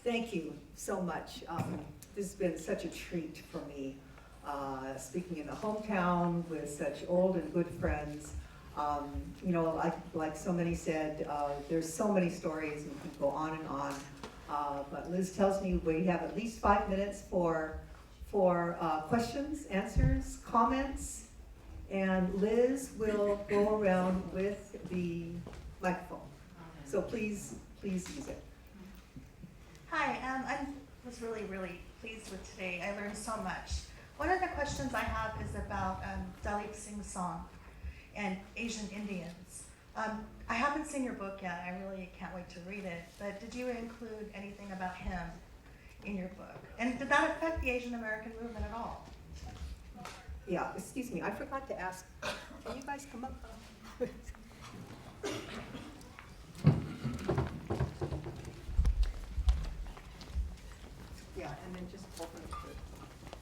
Thank you so much. This has been such a treat for me, speaking in the hometown with such old and good friends. You know, like so many said, there's so many stories and we can go on and on. But Liz tells me we have at least 5 minutes for questions, answers, comments, and Liz will go around with the microphone. So please use it. Hi, I was really pleased with today. I learned so much. One of the questions I have is about Dalit Singh Song and Asian Indians. I haven't seen your book yet. I really can't wait to read it. But did you include anything about him in your book? And did that affect the Asian American movement at all? Yeah, excuse me, I forgot to ask Can you guys come up? Yeah, and then just open it to.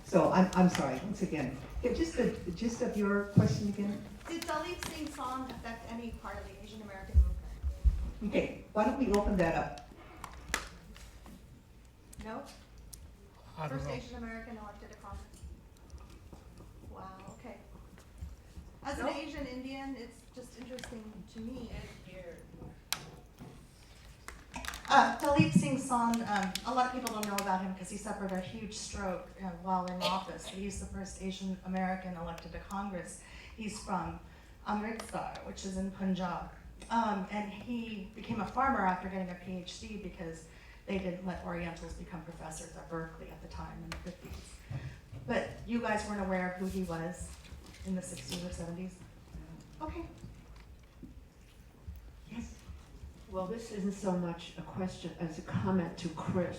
So I'm sorry, once again, just the gist of your question again? Did Dalit Singh song affect any part of the Asian American movement? Okay, why don't we open that up? No? I don't First know. Asian American elected to Congress. Wow, okay. As an Nope. Asian Indian, it's just interesting to me. Dalit Singh Song, a lot of people don't know about him because he suffered a huge stroke while in office. He's the first Asian American elected to Congress. He's from Amritsar, which is in Punjab. And he became a farmer after getting a PhD because they didn't let Orientals become professors at Berkeley at the time in the 50s. But you guys weren't aware of who he was in the 60s or 70s? Okay. Yes. Well, this isn't so much a question as a comment to Qris.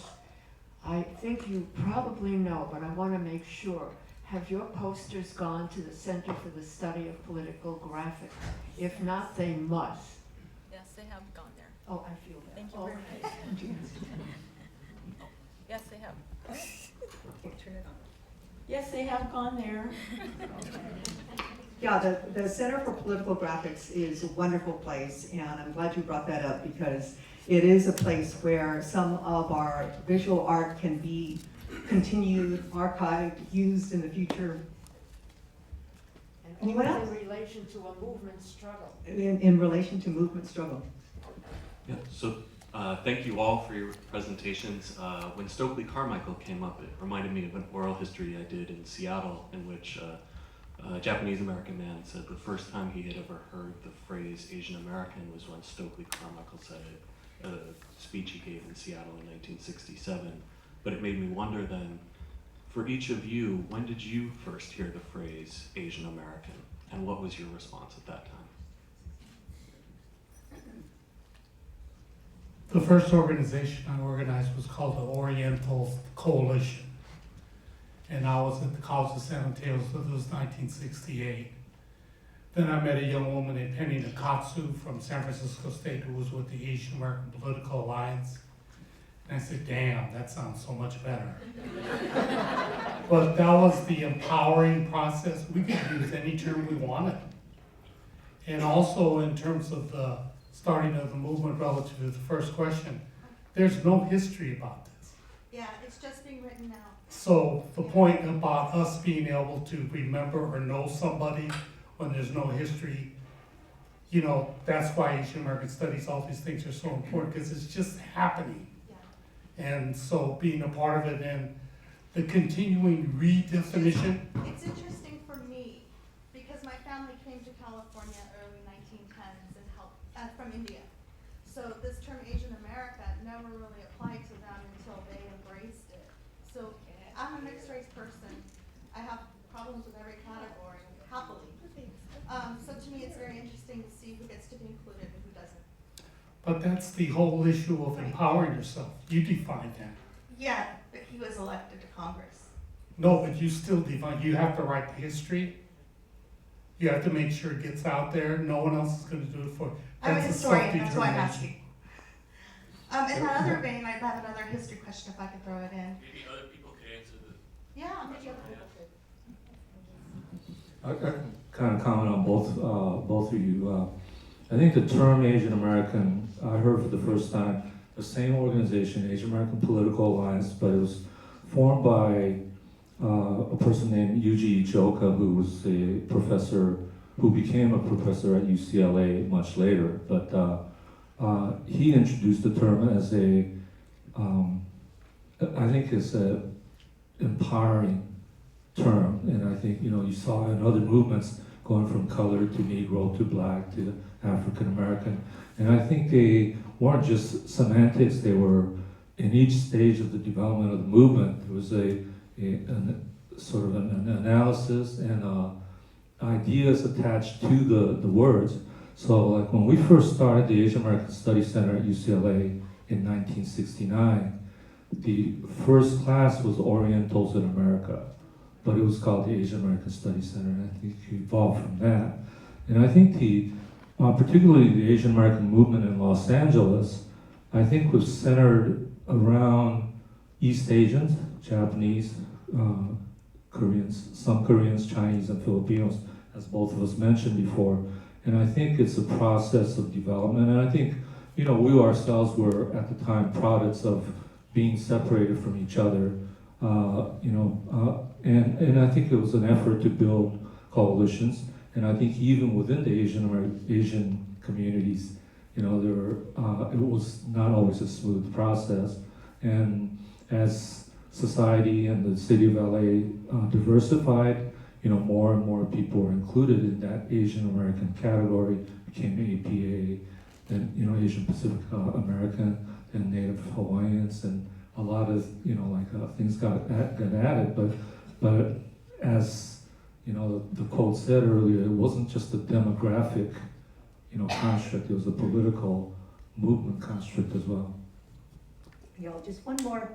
I think you probably know, but I want to make sure. Have your posters gone to the Center for the Study of Political Graphics? If not, they must. Yes, they have gone there. Oh, I feel that. Thank you Oh, very much. Yes, they have. okay, turn it on. Yes, they have gone there. Yeah, the Center for Political Graphics is a wonderful place, and I'm glad you brought that up because it is a place where some of our visual art can be continued, archived, used in the future. And Anyone all else? in relation to a movement struggle. In relation to movement struggle. Yeah, so thank you all for your presentations. When Stokely Carmichael came up, it reminded me of an oral history I did in Seattle in which a Japanese American man said the first time he had ever heard the phrase Asian American was when Stokely Carmichael said it at a speech he gave in Seattle in 1967. But it made me wonder then, for each of you, when did you first hear the phrase Asian American, and what was your response at that time? The first organization I organized was called the Oriental Coalition. And I was at the College of San Mateo, so it was 1968. Then I met a young woman named Penny Nakatsu from San Francisco State who was with the Asian American Political Alliance. And I said, damn, that sounds so much better. But that was the empowering process. We could use any term we wanted. And also in terms of the starting of the movement relative to the first question, there's no history about this. Yeah, it's just being written now. So the point about us being able to remember or know somebody when there's no history, you know, that's why Asian American Studies, all these things are so important because it's just happening. Yeah. And so being a part of it and the continuing redefinition. It's interesting for me because my family came to California early 1910s and helped from India. So this term Asian America never really applied to them until they embraced it. So I'm a mixed race person. I have problems with every category, happily. So to me, it's very interesting to see who gets to be included and who doesn't. But that's the whole issue of empowering yourself. You define that. Yeah, but he was elected to Congress. No, but you still define, you have to write the history. You have to make sure it gets out there. No one else is going to do it for you. I'm a That's historian, that's why I'm self-determination. asking. In that other vein, I'd have another history question if I could throw it in. Maybe other people could answer this. Yeah, maybe other people could. I kind of comment on both of you. I think the term Asian American, I heard for the first time, the same organization, Asian American Political Alliance, but it was formed by a person named Yuji Ichoka, who was a professor, who became a professor at UCLA much later. But he introduced the term as I think it's a empowering term, and I think, you know, you saw in other movements going from color to Negro to Black to African American, and I think they weren't just semantics, they were in each stage of the development of the movement. There was a sort of an analysis and ideas attached to the words. So like when we first started the Asian American Studies Center at UCLA in 1969, the first class was Orientals in America, but it was called the Asian American Studies Center, and I think it evolved from that. And I think particularly the Asian American movement in Los Angeles, I think was centered around East Asians, Japanese, Koreans, some Koreans, Chinese, and Filipinos, as both of us mentioned before. And I think it's a process of development. And I think, we ourselves were at the time products of being separated from each other, and I think it was an effort to build coalitions. And I think even within the Asian communities, it was not always a smooth process. And as society and the city of LA diversified, more and more people were included in that Asian American category, became APA, then Asian Pacific American, and Native Hawaiians, and a lot of things got added. But as the quote said earlier, it wasn't just a demographic construct; it was a political movement construct as well. Just one more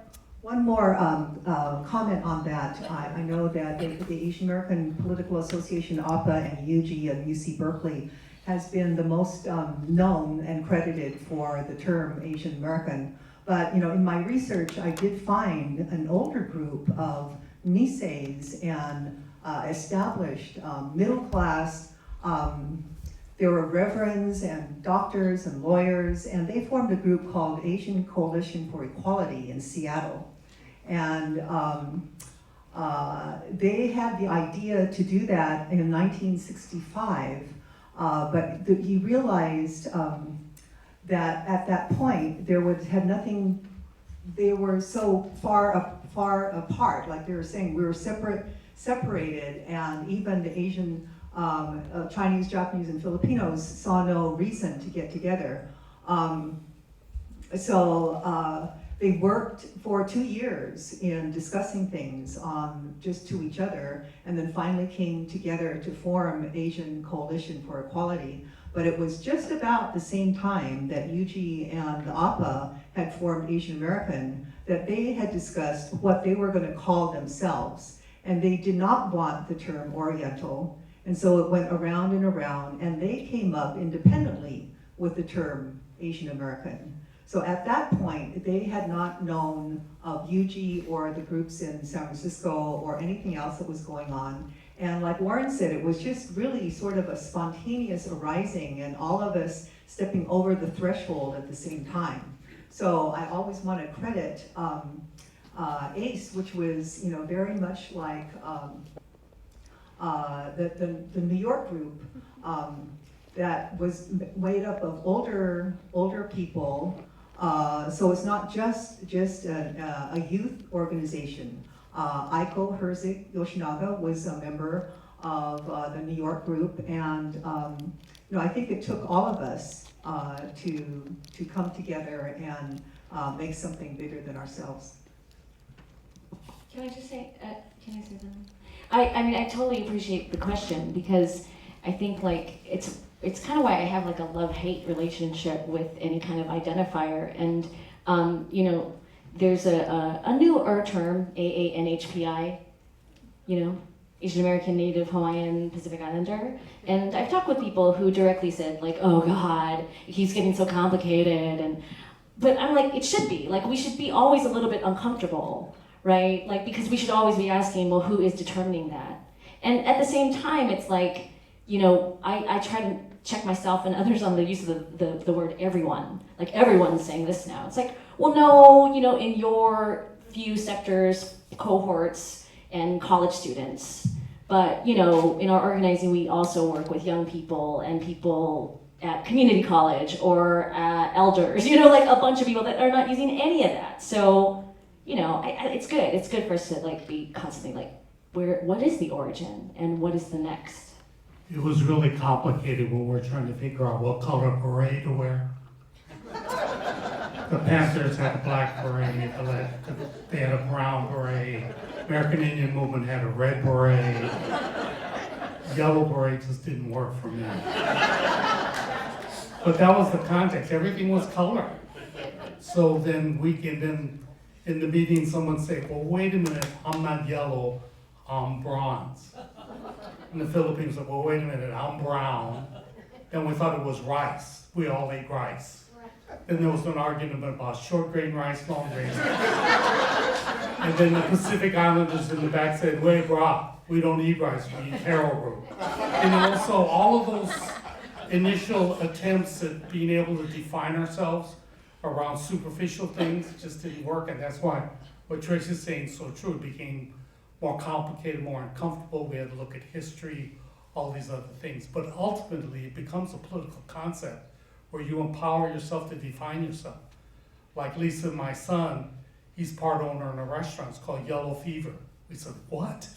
comment on that. I know that the Asian American Political Association, AAPI, and UG and UC Berkeley has been the most known and credited for the term Asian American. But in my research, I did find an older group of Niseis and established middle class. There were reverends and doctors and lawyers, and they formed a group called Asian Coalition for Equality in Seattle. And they had the idea to do that in 1965, but he realized that at that point they were so far apart, like they were saying, we were separated, and even the Asian Chinese, Japanese, and Filipinos saw no reason to get together. They worked for 2 years in discussing things just to each other, and then finally came together to form Asian Coalition for Equality. But it was just about the same time that UG and the APA had formed Asian American that they had discussed what they were going to call themselves. And they did not want the term Oriental. And so it went around and around, and they came up independently with the term Asian American. So at that point, they had not known of UG or the groups in San Francisco or anything else that was going on. And like Warren said, it was just really sort of a spontaneous arising, and all of us stepping over the threshold at the same time. So I always want to credit ACE, which was very much like the New York group that was made up of older people. So it's not just a youth organization. Aiko Herzig Yoshinaga was a member of the New York group, and I think it took all of us to come together and make something bigger than ourselves. Can I just say, can I say something? I mean, I totally appreciate the question, because I think it's kind of why I have a love-hate relationship with any kind of identifier. And there's a newer term, AANHPI, Asian American, Native Hawaiian, Pacific Islander. And I've talked with people who directly said oh God, he's getting so complicated. But I'm it should be. We should be always a little bit uncomfortable, right? Because we should always be asking, well, who is determining that? And at the same time, it's I try to check myself and others on the use of the word everyone. Everyone's saying this now. It's well, no, in your few sectors, cohorts, and college students. But, in our organizing, we also work with young people and people at community college or elders, a bunch of people that are not using any of that. So, it's good. It's good for us to be constantly what is the origin and what is the next? It was really complicated when we were trying to figure out what color beret to wear. The Panthers had a black beret, they had a brown beret. American Indian Movement had a red beret. Yellow beret just didn't work for me. But that was the context, everything was color. So then we can in the meeting someone say, well, wait a minute, I'm not yellow, I'm bronze. And the Philippines said, well, wait a minute, I'm brown. Then we thought it was rice. We all ate rice. Then there was an argument about short grain rice, long grain rice. And then the Pacific Islanders in the back said, wait, brah, we don't eat rice, we eat taro root. And also all of those initial attempts at being able to define ourselves around superficial things just didn't work. And that's why what Trace is saying is so true. It became more complicated, more uncomfortable. We had to look at history, all these other things. But ultimately, it becomes a political concept where you empower yourself to define yourself. Like Lisa, my son, he's part owner in a restaurant. It's called Yellow Fever. We said, what?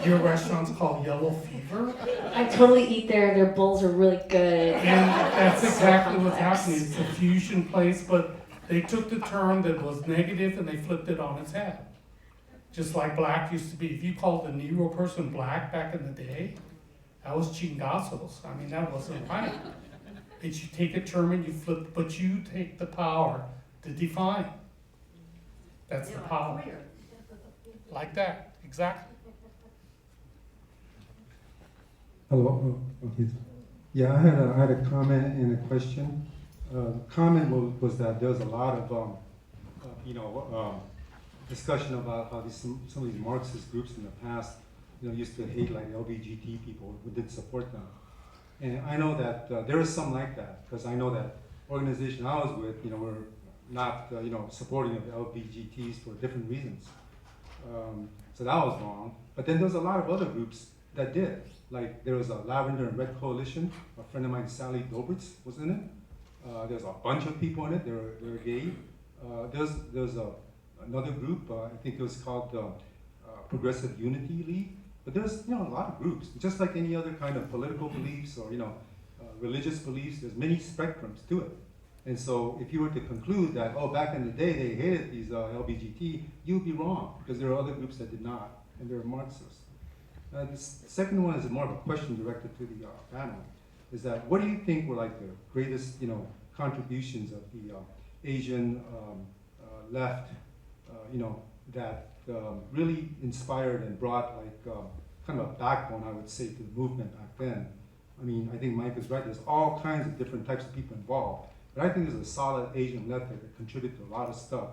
Your restaurant's called Yellow Fever? I totally eat there. Their bowls are really good. And that's exactly what's happening. It's a fusion place, but they took the term that was negative and they flipped it on its head. Just like black used to be. If you called a Negro person black back in the day, that was chingazos. I mean, that wasn't right. It's you take a term and you flip, but you take the power to define. That's the power. Like that, exactly. Hello. Okay. Yeah, I had a comment and a question. Comment was that there's a lot of discussion about how some of these Marxist groups in the past, used to hate like LGBT people who didn't support them. And I know that there is some like that, because I know that organization I was with, were not, supporting of LGBTs for different reasons. So that was wrong. But then there's a lot of other groups that did. Like there was a Lavender and Red Coalition. A friend of mine, Sally Dobritz, was in it. There's a bunch of people in it. They were gay. There's another group. I think it was called Progressive Unity League. But there's a lot of groups. Just like any other kind of political beliefs or religious beliefs, there's many spectrums to it. And so if you were to conclude that, oh, back in the day they hated these LGBT, you'd be wrong, because there are other groups that did not, and they're Marxists. The second one is more of a question directed to the panel, is that what do you think were like the greatest, contributions of the Asian left, that really inspired and brought like kind of a backbone, I would say, to the movement back then? I mean, I think Mike is right. There's all kinds of different types of people involved. But I think there's a solid Asian left that contributed to a lot of stuff.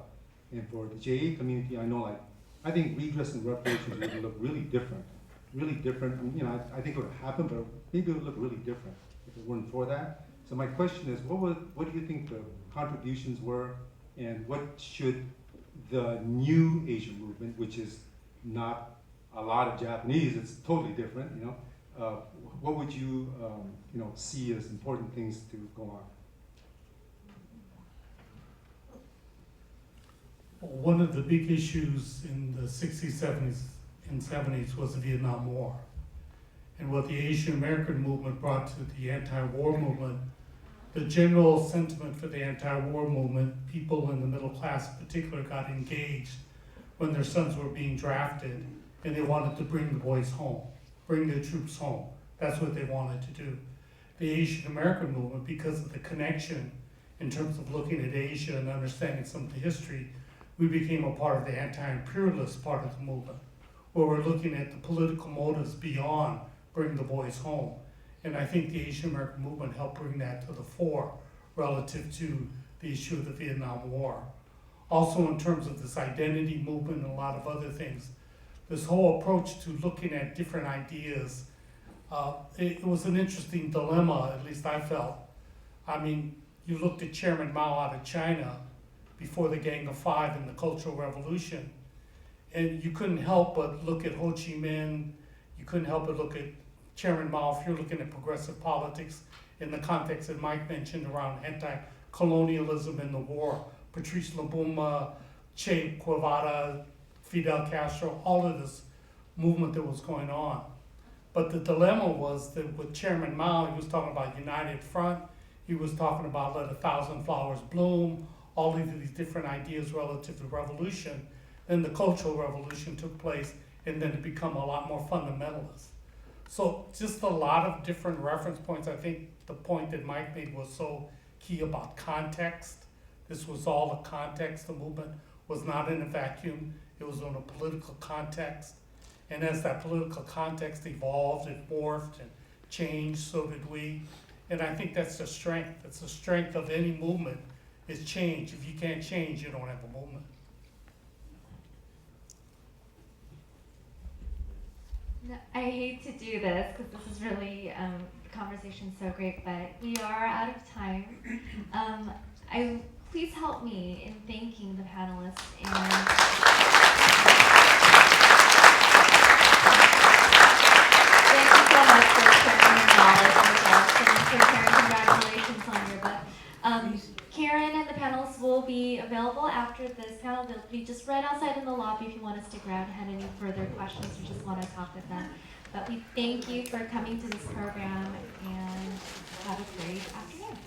And for the JA community, I think redress and reparations would look really different. Really different. I think it would happen, but maybe it would look really different if it weren't for that. So my question is, what do you think the contributions were, and what should the new Asian movement, which is not a lot of Japanese, it's totally different, what would you, see as important things to go on? One of the big issues in the 60s, 70s, and 70s was the Vietnam War. And what the Asian American movement brought to the anti-war movement, the general sentiment for the anti-war movement, people in the middle class in particular got engaged when their sons were being drafted, and they wanted to bring the boys home, bring their troops home. That's what they wanted to do. The Asian American movement, because of the connection in terms of looking at Asia and understanding some of the history, we became a part of the anti-imperialist part of the movement, where we're looking at the political motives beyond bring the boys home. And I think the Asian American movement helped bring that to the fore relative to the issue of the Vietnam War. Also in terms of this identity movement and a lot of other things, this whole approach to looking at different ideas, it was an interesting dilemma, at least I felt. I mean, you looked at Chairman Mao out of China before the Gang of Five and the Cultural Revolution, and you couldn't help but look at Ho Chi Minh, you couldn't help but look at Chairman Mao if you're looking at progressive politics in the context that Mike mentioned around anti-colonialism and the war. Patrice Lumumba, Che Guevara, Fidel Castro, all of this movement that was going on. But the dilemma was that with Chairman Mao, he was talking about United Front, he was talking about let 1,000 flowers bloom, all of these different ideas relative to revolution. Then the Cultural Revolution took place, and then it became a lot more fundamentalist. So just a lot of different reference points. I think the point that Mike made was so key about context. This was all a context. The movement was not in a vacuum. It was in a political context. And as that political context evolved and morphed and changed, so did we. And I think that's the strength. That's the strength of any movement, is change. If you can't change, you don't have a movement. No, I hate to do this because this is really, the conversation's so great, but we are out of time. Please help me in thanking the panelists and thank you so much for sharing your knowledge with us and for sharing congratulations on your book. Karen and the panelists will be available after this panel. They'll be just right outside in the lobby if you want to stick around and have any further questions or just want to talk with them. But we thank you for coming to this program and have a great afternoon.